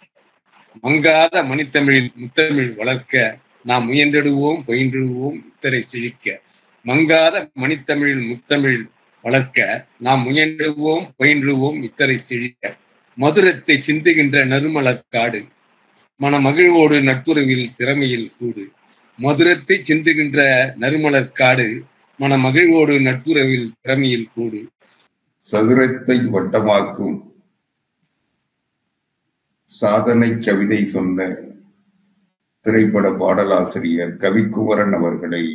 மங்காத மணித்தமிழில் முத்தமிழ் வளர்க்க நாம் முயன்றிடுவோம் பயின்றிடுவோம் இத்தரை செழிக்க. மங்காத மணித்தமிழில் முத்தமிழ் வளர்க்க நாம் முயன்றிடுவோம் பயின்றுவோம் இத்தரை செழிக்க. மதுரத்தை சிந்துகின்ற நறுமலக்காடு மன மகிழ்வோடு நட்புறவில் திறமையில் கூடு. மதுரத்தை சிந்துகின்ற நறுமலர்காடு மன மகிழ்வோடு நட்புறவில் திறமையில் கூடு. சதுரத்தை வட்டமாக்கும் சாதனை கவிதை சொன்ன திரைப்பட பாடலாசிரியர் கவிக்குமரன் அவர்களை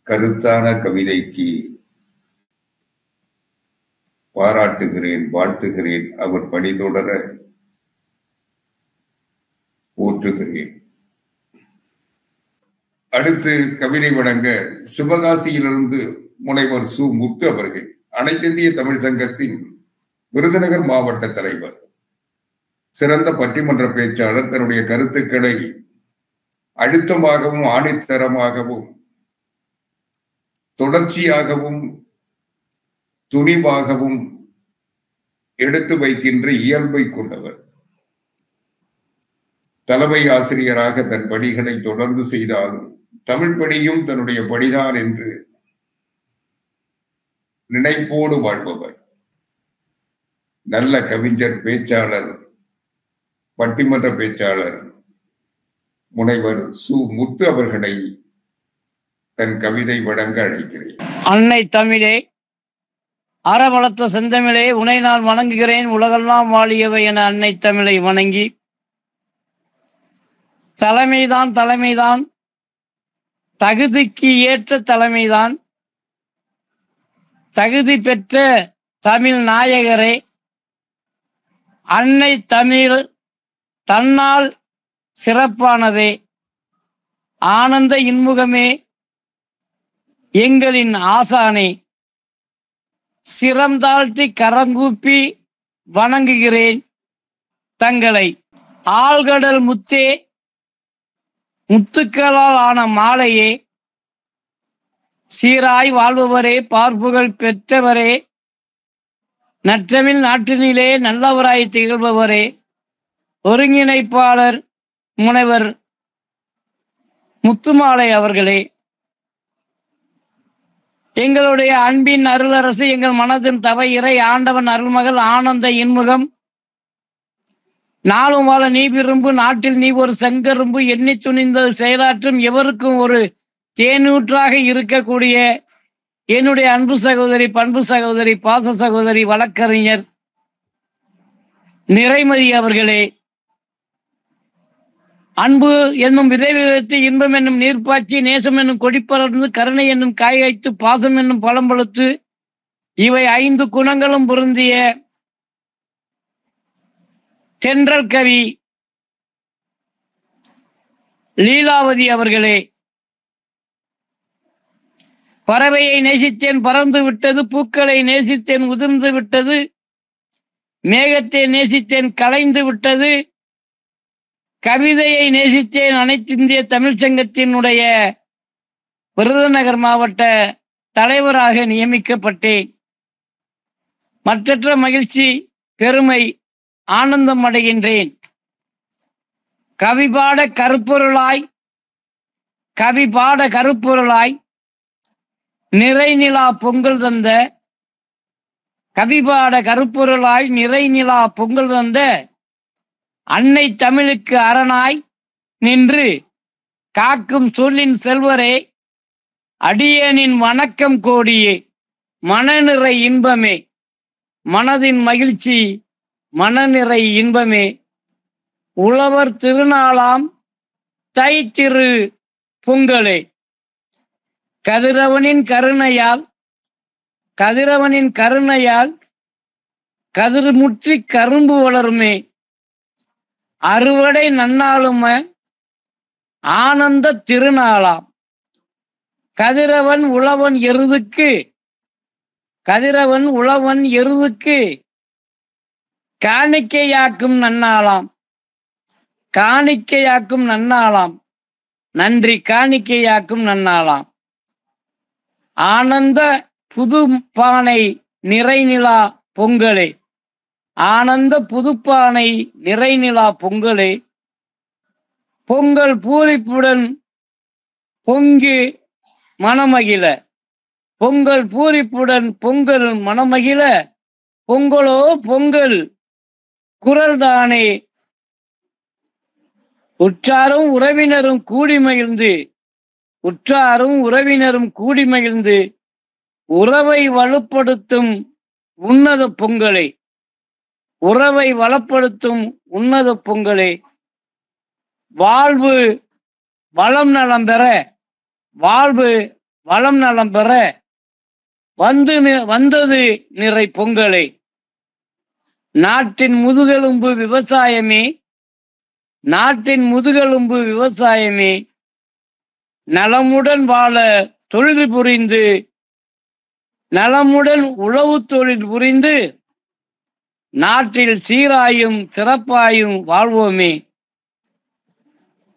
கருத்தான கவிதைக்கு பாராட்டுகிறேன், வாழ்த்துகிறேன். அவர் பணி தொடர போற்றுகிறேன். அடுத்து கவிதை வழங்க சிவகாசியிலிருந்து முனைவர் சு. முத்து அவர்கள், அனைத்திந்திய தமிழ் சங்கத்தின் விருதுநகர் மாவட்ட தலைவர், சிறந்த பட்டிமன்ற பேச்சாளர். தன்னுடைய கருத்துக்களை அழுத்தமாகவும் ஆணித்தரமாகவும் தொடர்ச்சியாகவும் துணிவாகவும் எடுத்து வைக்கின்ற இயல்பை கொண்டவர். தலைமை ஆசிரியராக தன் பணிகளை தொடர்ந்து செய்தாலும் தமிழ் பணியும் தன்னுடைய பணிதான் என்று நினைப்போடு வாழ்பவர். நல்ல கவிஞர், பேச்சாளர், பட்டிமன்ற பேச்சாளர் முனைவர் சு. முத்து அவர்களை தன் கவிதை வழங்க அழைக்கிறேன். அன்னை தமிழே, அறவளர்த்த செந்தமிழே, உனை நான் வணங்குகிறேன். உலகெல்லாம் வாழியவை என அன்னை தமிழை வணங்கி, தலைமைதான் தலைமைதான் தகுதிக்கு ஏற்ற தலைமைதான், தகுதி பெற்ற தமிழ் நாயகரே, அன்னை தமிழ் தன்னால் சிறப்பானதே, ஆனந்த இன்முகமே, எங்களின் ஆசானே, சிரம் தாழ்த்தி கரங்கூப்பி வணங்குகிறேன் தங்களை. ஆழ்கடல் முத்தே, முத்துக்களால் ஆன மாலையே, சீராய் வாழ்பவரே, பார்ப்புகள் பெற்றவரே, நற்றமிழ் நாட்டினிலே நல்லவராய் திகழ்பவரே, ஒருங்கிணைப்பாளர் முனைவர் முத்துமாலை அவர்களே, எங்களுடைய அன்பின் அருளரசு, எங்கள் மனதின் தவ இறை ஆண்டவன் அருள்மகள் ஆனந்த இன்முகம், நாளும் வாழ நீ விரும்பு, நாட்டில் நீ ஒரு செங்கரும்பு, எண்ணி துணிந்தது செயலாற்றும் எவருக்கும் ஒரு தேனூற்றாக இருக்கக்கூடிய என்னுடைய அன்பு சகோதரி, பண்பு சகோதரி, பாச சகோதரி, வழக்கறிஞர் நிறைமதி அவர்களே, அன்பு என்னும் விதை விதைத்து, இன்பம் என்னும் நீர்ப்பாய்ச்சி, நேசம் என்னும் கொடிப்பறந்து, கருணை என்னும் காய் வைத்து, பாசம் என்னும் பழம் பழுத்து, இவை 5 குணங்களும் பொருந்திய தென்றல் கவி லீலாவதி அவர்களே, பறவையை நேசித்தேன் பறந்து விட்டது, பூக்களை நேசித்தேன் உதிர்ந்து விட்டது, மேகத்தை நேசித்தேன் கலைந்து விட்டது, கவிதையை நேசித்தேன் அனைத்திந்திய தமிழ்ச் சங்கத்தினுடைய விருதுநகர் மாவட்ட தலைவராக நியமிக்கப்பட்டேன். மற்றற்ற மகிழ்ச்சி, பெருமை, ஆனந்தம் அடைகின்றேன். கவிபாட கருப்பொருளாய் நிறைநிலா பொங்கல் தந்த, கவிபாட கருப்பொருளாய் நிறைநிலா பொங்கல் தந்த அன்னை தமிழுக்கு அரணாய் நின்று காக்கும் சொல்லின் செல்வரே, அடியேனின் வணக்கம் கோடியே, மனநிறை இன்பமே, மனதின் மகிழ்ச்சி, மனநிறை இன்பமே, உழவர் திருநாளாம் தை திரு பொங்கலே, கதிரவனின் கருணையால் கதிர்முற்றி கரும்பு வளருமே, அறுவடை நன்னாளும ஆனந்த திருநாளாம், கதிரவன் உழவன் எருதுக்கு காணிக்கையாக்கும் நன்னாளாம், நன்றி காணிக்கையாக்கும் நன்னாளாம், ஆனந்த புது பானை நிறைநிலா பொங்கலே, ஆனந்த புதுப்பானை நிறைநிலா பொங்கலே, பொங்கல் பூரிப்புடன் பொங்கு மனமகிழ, பொங்கல் பூரிப்புடன் பொங்கல் மனமகிழ, பொங்கலோ பொங்கல் குரல்தானே, உற்றாரும் உறவினரும் கூடி மகிழ்ந்து உறவை வலுப்படுத்தும் உன்னத பொங்கலே, உறவை வளப்படுத்தும் உன்னத பொங்கலே, வாழ்வு வளம் நலம் பெற வந்தது நிறை பொங்கலே, நாட்டின் முதுகெலும்பு விவசாயமே, நலமுடன் வாழ தொழில் புரிந்து, நலமுடன் உழவு தொழில் புரிந்து, நாட்டில் சீராயும் சிறப்பாயும் வாழ்வோமே.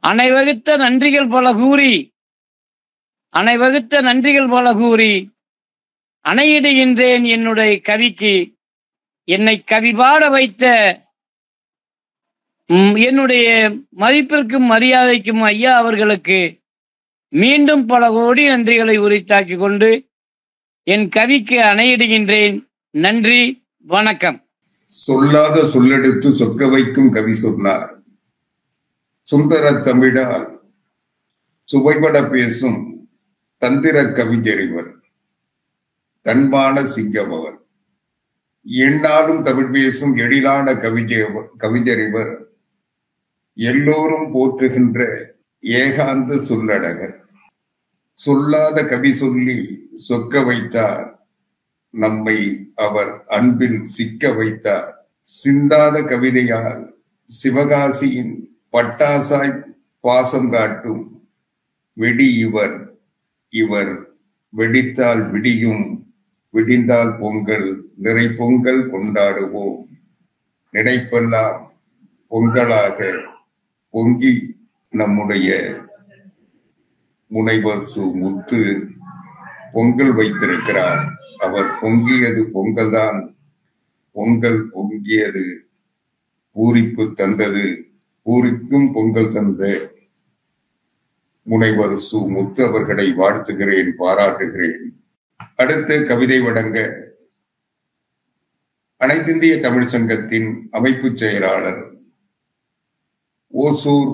அனைவகுத்த நன்றிகள் பல கூறி அணையிடுகின்றேன் என்னுடைய கவிக்கு. என்னை கவி பாட வைத்த என்னுடைய மதிப்பிற்கும் மரியாதைக்கும் ஐயா அவர்களுக்கு மீண்டும் பல கோடி நன்றிகளை உரித்தாக்கிக் கொண்டு என் கவிக்கு அணையிடுகின்றேன். நன்றி, வணக்கம். சொல்லாத சொல்லெடுத்து சொக்க வைக்கும் கவி சொன்னார். சுந்தர தமிழால் சுவைபட பேசும் தந்திர கவிஞரிவர், தன்மான சிங்கம் அவர். எந்நாளும் தமிழ் பேசும் எழிலான கவிஞரிவர், எல்லோரும் போற்றுகின்ற ஏகாந்த சொல்லடகர். சொல்லாத கவி சொல்லி சொக்க வைத்தார் நம்மை அவர் அன்பில் சிக்க வைத்தார். சிந்தாத கவிதையால் சிவகாசியின் பட்டாசாய் பாசம் காட்டும் வெடி இவர். இவர் வெடித்தால் விடியும், விடிந்தால் பொங்கல், நிறை பொங்கல் கொண்டாடுவோம். நினைப்பெல்லாம் பொங்கலாக பொங்கி நம்முடைய முனைவர் சு. முத்து பொங்கல் வைத்திருக்கிறார். அவர் பொங்கியது பொங்கல் தான். பொங்கல் பொங்கியது பூரிப்பு தந்தது. பூரிக்கும் பொங்கல் தந்த முனைவர் சு. முத்து அவர்களை வாழ்த்துகிறேன், பாராட்டுகிறேன். அடுத்து கவிதை வழங்க அனைத்திந்திய தமிழ் சங்கத்தின் அமைப்பு செயலாளர், ஓசூர்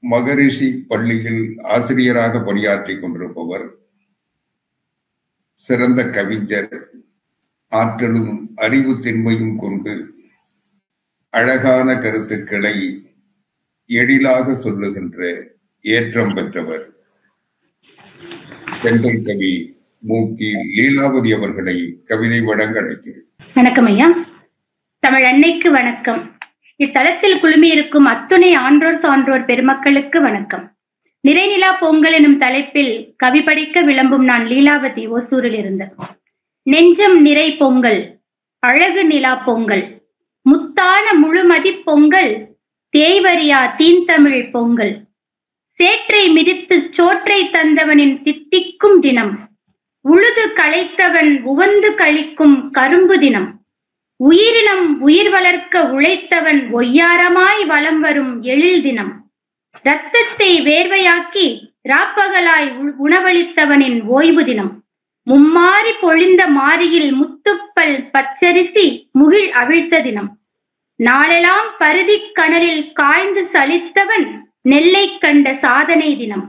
மகரிஷி பள்ளியில் ஆசிரியராக பணியாற்றிக் கொண்டிருப்பவர், சிறந்த கவிஞர், ஆற்றலும் அறிவு திண்மையும் கொண்டு அழகான கருத்துக்களை எழிலாக சொல்லுகின்ற ஏற்றம் பெற்றவர், தென்றல் கவி மூக்கி லீலாவதி அவர்களை கவிதை வழங்க அழைக்கிறேன். வணக்கம் ஐயா. தமிழ் அன்னைக்கு வணக்கம். இத்தலத்தில் குழுமியிருக்கும் அத்துணை ஆன்றோர் சான்றோர் பெருமக்களுக்கு வணக்கம். நிறைநிலா பொங்கல் எனும் தலைப்பில் கவி படிக்க விளம்பும் நான் லீலாவதி, ஓசூரில் இருந்து. நெஞ்சம் நிறை பொங்கல், அழகு நிலா பொங்கல், முத்தான முழுமதி பொங்கல், தேய்வரியா தீந்தமிழ் பொங்கல், சேற்றை மிதித்து சோற்றை தந்தவனின் தித்திக்கும் தினம், உழுது களைத்தவன் உவந்து கழிக்கும் கரும்பு தினம், உயிரினம் உயிர் வளர்க்க உழைத்தவன் ஒய்யாரமாய் வலம் வரும் எழில் தினம், இரத்தத்தை வேர்வையாக்கி ராப்பகலாய் உணவளித்தவனின் ஓய்வு தினம், மும்மாறி பொழிந்த மாரியில் முத்துப்பல் பச்சரிசி முகில் அவிழ்த்த தினம், நாளெல்லாம் பருதி கணலில் காய்ந்து சலித்தவன் நெல்லை கண்ட சாதனை தினம்,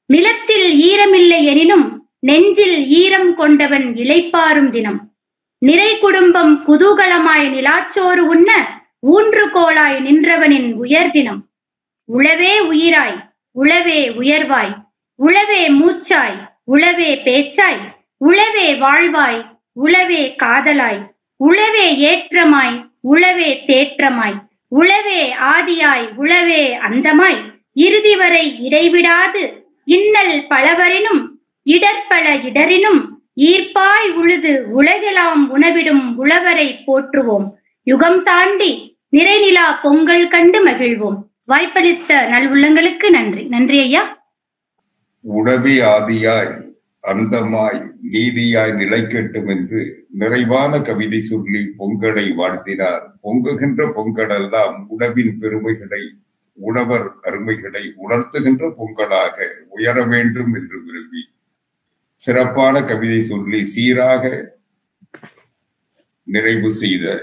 நிலத்தில் ஈரமில்லை எனினும் நெஞ்சில் ஈரம் கொண்டவன் இளைப்பாரும் தினம், நிறை குடும்பம் குதூகலமாய் நிலாச்சோறு உண்ண ஊன்றுகோலாய் நின்றவனின் உயர் தினம், உளவே உயிராய் உளவே உயர்வாய் உளவே மூச்சாய் உளவே பேச்சாய் உளவே வாழ்வாய் உளவே காதலாய் உளவே ஏற்றமாய் உளவே தேற்றமாய் உளவே ஆதியாய் உளவே அந்தமாய் இறுதி வரை இடைவிடாது இன்னல் பலவரினும் இடர்பல இடரினும் ஈர்ப்பாய் உழுது உலகெல்லாம் உணவிடும் உழவரை போற்றுவோம். யுகம் தாண்டி நிறைநிலா பொங்கல் கண்டு மகிழ்வோம். வாய்ப்பளித்த நல்வுள்ளங்களுக்கு நன்றி. நன்றி ஐயா. உடவே ஆதியாய் அந்தமாய் நீதியாய் நிலைக்கட்டும் என்று நிறைவான கவிதை சொல்லி பொங்கலை வாழ்த்தினார். பொங்குகின்ற பொங்கலெல்லாம் உணவின் பெருமைகளை, உணவர் அருமைகளை உணர்த்துகின்ற பொங்கலாக உயர வேண்டும் என்று விரும்பி சிறப்பான கவிதை சொல்லி சீராக நிறைவு செய்த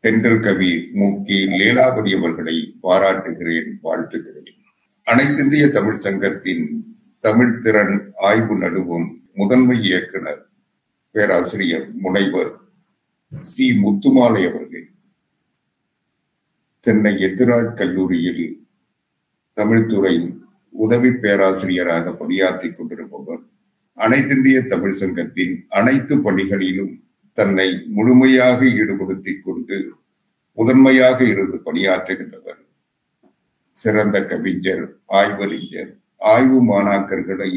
தென்றல் கவி மூக்கி லீலாவதி அவர்களை பாராட்டுகிறேன், வாழ்த்துகிறேன். அனைத்திந்திய தமிழ் சங்கத்தின் தமிழ் திறன் ஆய்வு நடுவும் முதன்மை இயக்குனர் பேராசிரியர் முனைவர் சி. முத்துமாலை அவர்கள் சென்னை எத்திராஜ் கல்லூரியில் தமிழ்துறை உதவி பேராசிரியராக பணியாற்றிக் கொண்டிருப்பவர், அனைத்திந்திய தமிழ் சங்கத்தின் அனைத்து பணிகளிலும் தன்னை முழுமையாக ஈடுபடுத்திக் கொண்டு முதன்மையாக இருந்து பணியாற்றுகின்றவர், சிறந்த கவிஞர், ஆய்வறிஞர், ஆய்வு மாணாக்கர்களை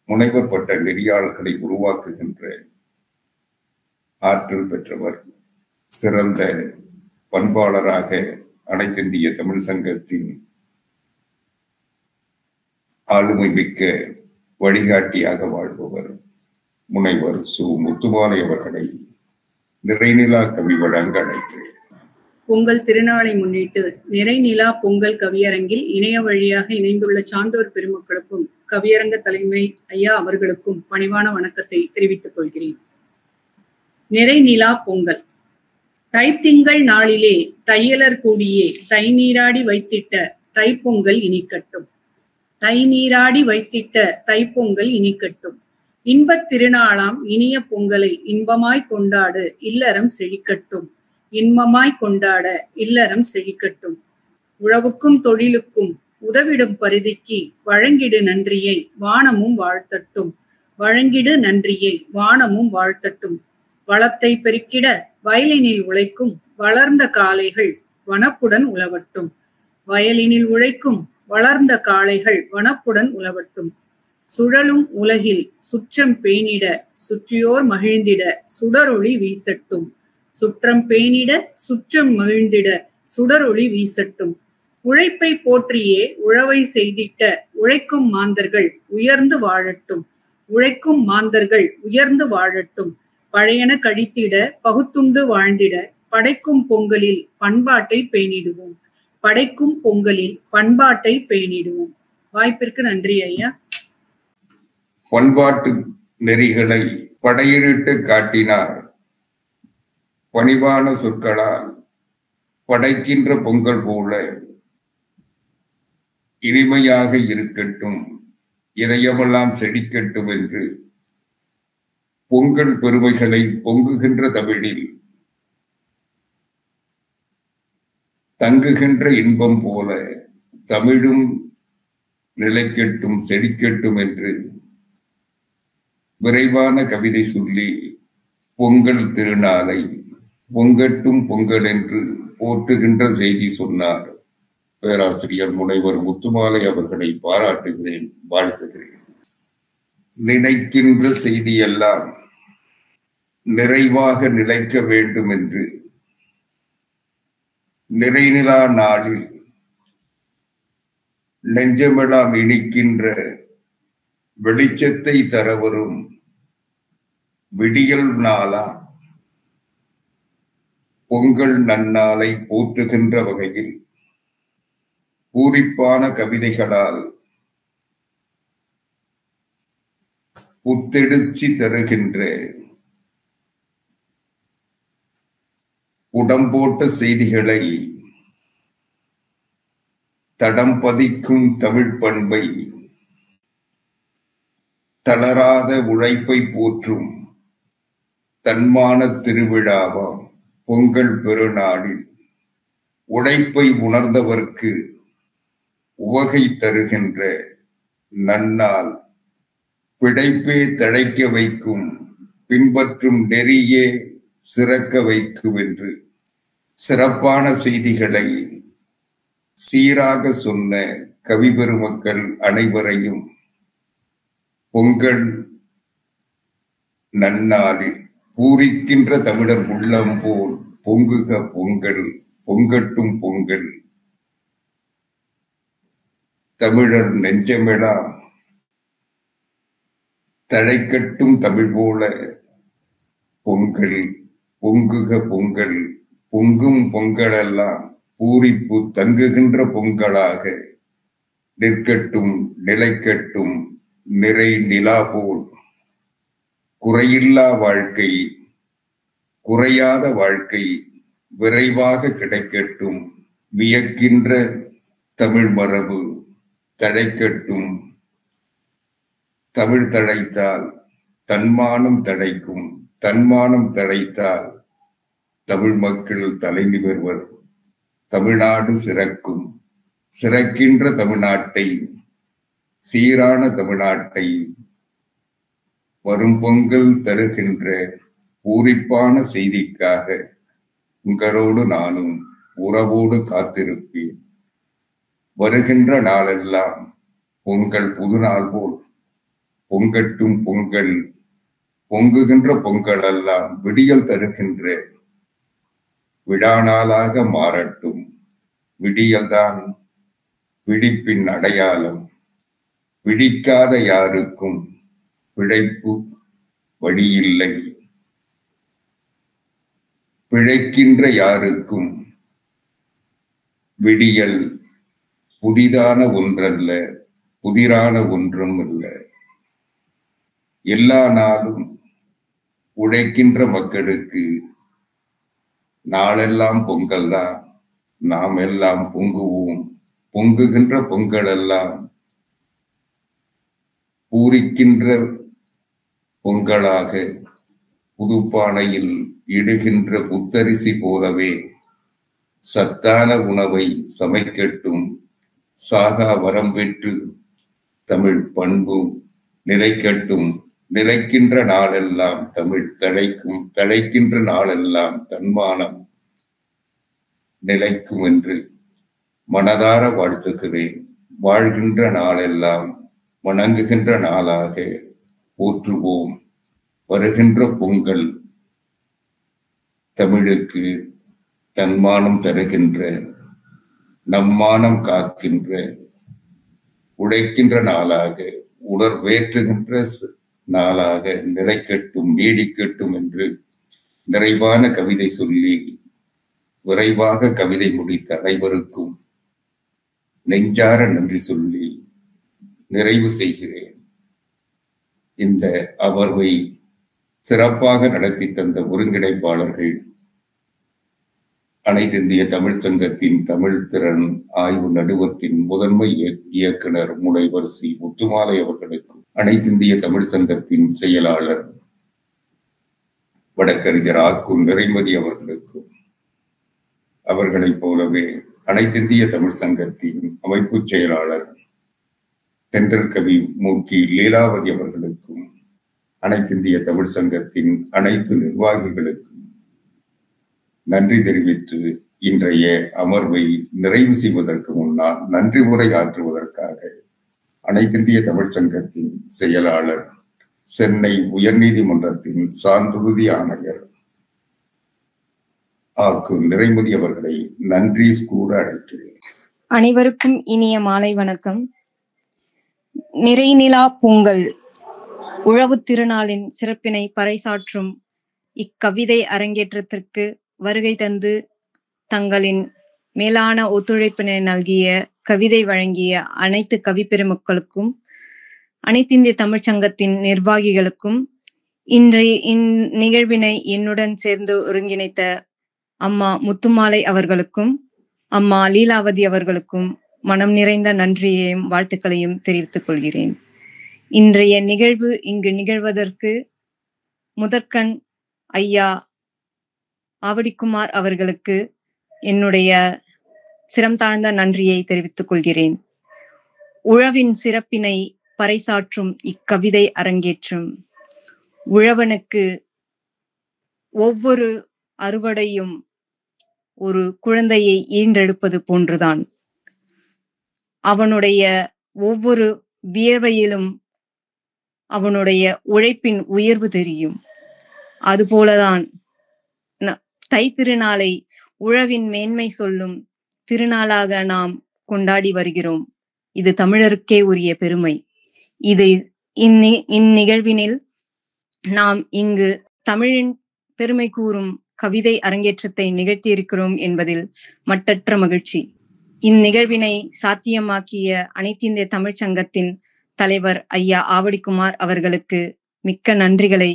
முனைவர் பட்ட நெறியாளர்களை உருவாக்குகின்ற ஆற்றல் பெற்றவர், சிறந்த பண்பாளராக அனைத்திந்திய தமிழ் சங்கத்தின் ஆளுமை மிக்க வழிகாட்டியாக வாழ்பவர் முனைவர் சு. முத்துமாலை அவர்களை நிறைநிலா கவி வழங்க அழைக்கிறேன். பொங்கல் திருநாளை முன்னிட்டு நிறைநிலா பொங்கல் கவியரங்கில் இணைய வழியாக இணைந்துள்ள சான்றோர் பெருமக்களுக்கும் கவியரங்க தலைமை ஐயா அவர்களுக்கும் பணிவான வணக்கத்தை தெரிவித்துக் கொள்கிறேன். நிறைநிலா பொங்கல். தைத்திங்கள் நாளிலே தையலர் கூடியே தை நீராடி வைத்திட்ட தைப்பொங்கல் இனிக்கட்டும். தை நீராடி வைத்திட்ட தைப்பொங்கல் இனிக்கட்டும். இன்பத் திருநாளாம் இனிய பொங்கலை இன்பமாய் கொண்டாடு இல்லறம் செழிக்கட்டும். இன்பமாய் கொண்டாட இல்லறம் செழிக்கட்டும். உழவுக்கும் தொழிலுக்கும் உதவிடும் பரிதிக்கு வழங்கிடு நன்றியை வானமும் வாழ்த்தட்டும். வழங்கிடு நன்றியை வானமும் வாழ்த்தட்டும். வளத்தை பெருக்கிட வயலினில் உழைக்கும் வளர்ந்த காளைகள் வனப்புடன் உழவட்டும். வயலினில் உழைக்கும் வளர்ந்த காளைகள் வனப்புடன் உழவட்டும். சுழலும் உலகில் சுற்றம் பேணிட சுற்றியோர் மகிழ்ந்திட சுடரொளி வீசட்டும். சுற்றம் பேணிட சுற்றம் மகிழ்ந்திட சுடரொளி வீசட்டும். உழைப்பை போற்றியே உழவை செய்திட்ட உழைக்கும் மாந்தர்கள் உயர்ந்து வாழட்டும். உழைக்கும் மாந்தர்கள் உயர்ந்து வாழட்டும். பழையன கழித்திட பகுத்துண்டு வாழ்ந்திட படைக்கும் பொங்கலில் பண்பாட்டை பேணிடுவோம். படைக்கும் பொங்கலில் பண்பாட்டை பேணிடுவோம். வாய்ப்பிற்கு நன்றி ஐயா. பண்பாட்டு நெறிகளை படையிலிட்டு காட்டினார். பணிவான சொற்களால் படைக்கின்ற பொங்கல் போல இனிமையாக இருக்கட்டும், இதயமெல்லாம் செழிக்கட்டும் என்று பொங்கல் பெருமைகளை பொங்குகின்ற தமிழில் தங்குகின்ற இன்பம் போல தமிழும் நிலைக்கட்டும் செழிக்கட்டும் என்று விரைவான கவிதை சொல்லி பொங்கல் திருநாளை பொங்கட்டும் பொங்கல் என்று போற்றுகின்ற செய்தி சொன்னார். பேராசிரியர் முனைவர் முத்துமாலை அவர்களை பாராட்டுகிறேன், வாழ்த்துகிறேன். நினைக்கின்ற செய்தியெல்லாம் நிறைவாக நிலைக்க வேண்டும் என்று நிறைநிலா நாளில் நெஞ்சமெல்லாம் இனிக்கின்ற வெளிச்சத்தை தரவரும் விடியல் நாளா பொங்கல் நன்னாளை போற்றுகின்ற வகையில் பூரிப்பான கவிதைகளால் புத்தெடுச்சி தருகின்ற உடம்போட்ட செய்திகளை தடம் பதிக்கும் தமிழ் பண்பை தளராத உழைப்பை போற்றும் தன்மான திருவிழாவாம் பொங்கல் பெருநாளில் உழைப்பை உணர்ந்தவர்க்கு உவகை தருகின்ற நன்னாள் பிழைப்பே தழைக்க வைக்கும் பின்பற்றும் நெறியே சிறக்க வைக்கும் என்று சிறப்பான செய்திகளை சீராக சொன்ன கவி பெருமக்கள் அனைவரையும் பொங்கல் நன்னாளில் பூரிக்கின்ற தமிழர் உள்ளம் போல் பொங்குக பொங்கல் பொங்கட்டும் பொங்கல் தமிழர் நெஞ்சமெல்லாம் தழைக்கட்டும் தமிழ் போல பொங்கல் பொங்குக பொங்கல் பொங்கும் பொங்கலெல்லாம் பூரிப்பு தங்குகின்ற பொங்கலாக நிற்கட்டும் நிலைக்கட்டும் நிறை நிலா போல் குறையில்லா வாழ்க்கை குறையாத வாழ்க்கை விரைவாக கிடைக்கட்டும். வியக்கின்ற தமிழ் மரபு தழைக்கட்டும். தமிழ் தழைத்தால் தன்மானம் தழைக்கும். தன்மானம் தழைத்தால் தமிழ் மக்கள் தலை நிமிர்வர். தமிழ்நாடு சிறக்கும். சிறக்கின்ற தமிழ்நாட்டை சீரான தமிழ்நாட்டை வரும் பொங்கல் தருகின்ற பூரிப்பான செய்திக்காக உங்களோடு நானும் உறவோடு காத்திருப்பேன். வருகின்ற நாளெல்லாம் பொங்கல் புது நாள் போல் பொங்கட்டும் பொங்கல் பொங்குகின்ற பொங்கல் எல்லாம் விடியல் தருகின்ற விழா நாளாக மாறட்டும். விடியல்தான் விழிப்பின் அடையாளம். விழிக்காத யாருக்கும் பிழைப்பு வழியில்லை. பிழைக்கின்ற யாருக்கும் விடியல் புதிதான ஒன்றல்ல, புதிரான ஒன்றும் இல்லை. எல்லா நாளும் உழைக்கின்ற மக்களுக்கு நாளெல்லாம் பொங்கல் தான். நாம் எல்லாம் பொங்குவோம். பொங்குகின்ற பொங்கல் எல்லாம் பூரிக்கின்ற பொங்கலாக புதுப்பானையில் இடுகின்ற புத்தரிசி போலவே சத்தான உணவை சமைக்கட்டும். சாகா வரம் பெற்று தமிழ் பண்பு நிலைக்கட்டும். நிலைக்கின்ற நாளெல்லாம் தமிழ் தழைக்கும், தழைக்கின்ற நாளெல்லாம் தன்மானம் நிலைக்கும் என்று மனதார வாழ்த்துகிறேன். வாழ்கின்ற நாளெல்லாம் வணங்குகின்ற நாளாக போற்றுவோம். வருகின்ற பொங்கல் தமிழுக்கு தன்மானம் தருகின்ற, நம்மானம் காக்கின்ற, உழைக்கின்ற நாளாக, உணர்வேற்றுகின்ற நாளாக நிலைக்கட்டும், நீடிக்கட்டும் என்று நிறைவான கவிதை சொல்லி விரைவாக கவிதை முடித்த அனைவருக்கும் நெஞ்சார நன்றி சொல்லி நிறைவு செய்கிறேன். இந்த அமர்வை சிறப்பாக நடத்தி தந்த ஒருங்கிணைப்பாளர்கள் அனைத்திந்திய தமிழ் சங்கத்தின் தமிழ் திறன் ஆய்வு நடுவத்தின் முதன்மை இயக்குனர் முனைவர் சி. முத்துமாலை அவர்களுக்கும், அனைத்திந்திய தமிழ் சங்கத்தின் செயலாளர் வழக்கறிஞர் ஆக்கூர் நிறைமதி அவர்களுக்கும், அவர்களைப் போலவே அனைத்திந்திய தமிழ் சங்கத்தின் அமைப்பு செயலாளர் தென்றல் கவி மூர்த்தி லீலாவதி அவர்களுக்கும், அனைத்திந்திய தமிழ் சங்கத்தின் அனைத்து நிர்வாகிகளுக்கும் நன்றி தெரிவித்து இன்றைய அமர்வை நிறைவு செய்வதற்கு முன்னால் நன்றி உரை ஆற்றுவதற்காக அனைத்திந்திய தமிழ் சங்கத்தின் செயலாளர், சென்னை உயர்நீதிமன்றத்தின் சான்றுறுதி ஆணையர் ஆக்கூர் நிறைமதி அவர்களை நன்றி கூற அழைக்கிறேன். அனைவருக்கும் இனிய மாலை வணக்கம். நிறைநிலா பொங்கல் உழவு திருநாளின் சிறப்பினை பறைசாற்றும் இக்கவிதை அரங்கேற்றத்திற்கு வருகை தந்து தங்களின் மேலான ஒத்துழைப்பினை நல்கிய, கவிதை வழங்கிய அனைத்து கவி பெருமக்களுக்கும், அனைத்திந்திய தமிழ்ச் சங்கத்தின் நிர்வாகிகளுக்கும், இன்றைய இந்நிகழ்வினை என்னுடன் சேர்ந்து ஒருங்கிணைத்த அம்மா முத்துமாலை அவர்களுக்கும் அம்மா லீலாவதி அவர்களுக்கும் மனம் நிறைந்த நன்றியையும் வாழ்த்துக்களையும் தெரிவித்துக் கொள்கிறேன். இன்றைய நிகழ்வு இங்கு நிகழ்வதற்கு முதற்கண் ஐயா ஆவடிக்குமார் அவர்களுக்கு என்னுடைய சிரம் தாழ்ந்த நன்றியை தெரிவித்துக் கொள்கிறேன். உழவின் சிறப்பினை பறைசாற்றும் இக்கவிதை அரங்கேற்றும் உழவனுக்கு ஒவ்வொரு அறுவடையும் ஒரு குழந்தையை ஈன்றெடுப்பது போன்றுதான். அவனுடைய ஒவ்வொரு வியர்வையிலும் அவனுடைய உழைப்பின் உயர்வு தெரியும். அதுபோலதான் தை திருநாளை உழவின் மேன்மை சொல்லும் திருநாளாக நாம் கொண்டாடி வருகிறோம். இது தமிழருக்கே உரிய பெருமை. இது இந்நிகழ்வினில் நாம் இங்கு தமிழின் பெருமை கூறும் கவிதை அரங்கேற்றத்தை நிகழ்த்தியிருக்கிறோம் என்பதில் மட்டற்ற மகிழ்ச்சி. இந்நிகழ்வினை சாத்தியமாக்கிய அனைத்திந்திய தமிழ்ச் சங்கத்தின் தலைவர் ஐயா ஆவடிக்குமார் அவர்களுக்கு மிக்க நன்றிகளை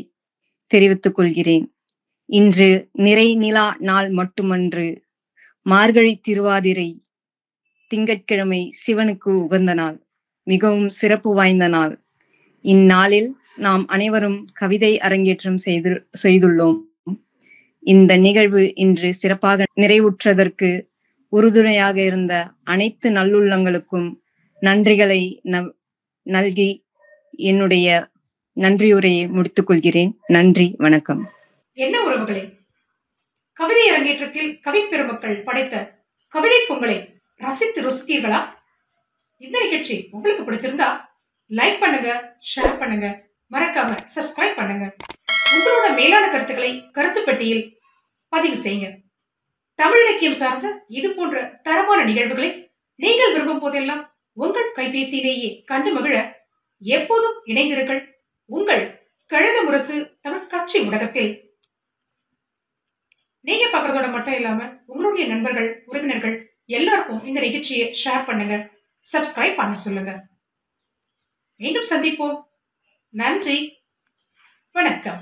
தெரிவித்துக் கொள்கிறேன். இன்று நிறை நிலா நாள் மட்டுமன்று, மார்கழி திருவாதிரை திங்கட்கிழமை சிவனுக்கு உகந்த நாள், மிகவும் சிறப்பு வாய்ந்த நாள். இந்நாளில் நாம் அனைவரும் கவிதை அரங்கேற்றம் செய்துள்ளோம். இந்த நிகழ்வு இன்று சிறப்பாக நிறைவுற்றதற்கு உறுதுணையாக இருந்த அனைத்து நல்லுள்ளங்களுக்கும் நன்றிகளை நல்கி என்னுடைய நன்றியுரையை முடித்துக் கொள்கிறேன். நன்றி, வணக்கம். என்ன உறவுகளே, கவிதை அரங்கேற்றத்தில் கவி பெருமக்கள் படைத்த கவிதை பொங்கலை ரசித்து ருசித்தீர்களா? இந்த நிகழ்ச்சி உங்களுக்கு பிடிச்சிருந்தா லைக் பண்ணுங்க, ஷேர் பண்ணுங்க, மறக்காம சப்ஸ்கிரைப் பண்ணுங்க. உங்களோட மேலான கருத்துக்களை கருத்து பெட்டியில் பதிவு செய்யுங்க. தமிழ் இலக்கியம் சார்ந்த இது போன்ற தரமான நிகழ்வுகளை நீங்கள் விரும்பும் போதெல்லாம் உங்கள் கைபேசியிலேயே கண்டு மகிழ எப்போதும் இணைந்திருங்கள். உங்கள் கழக முரசு தமிழ் கட்சி ஊடகத்தில். நீங்க பாக்குறதோட மட்டும் இல்லாம உங்களுடைய நண்பர்கள், உறவினர்கள் எல்லாருக்கும் இந்த நிகழ்ச்சியை ஷேர் பண்ணுங்க, சப்ஸ்கிரைப் பண்ண சொல்லுங்க. மீண்டும் சந்திப்போம். நன்றி, வணக்கம்.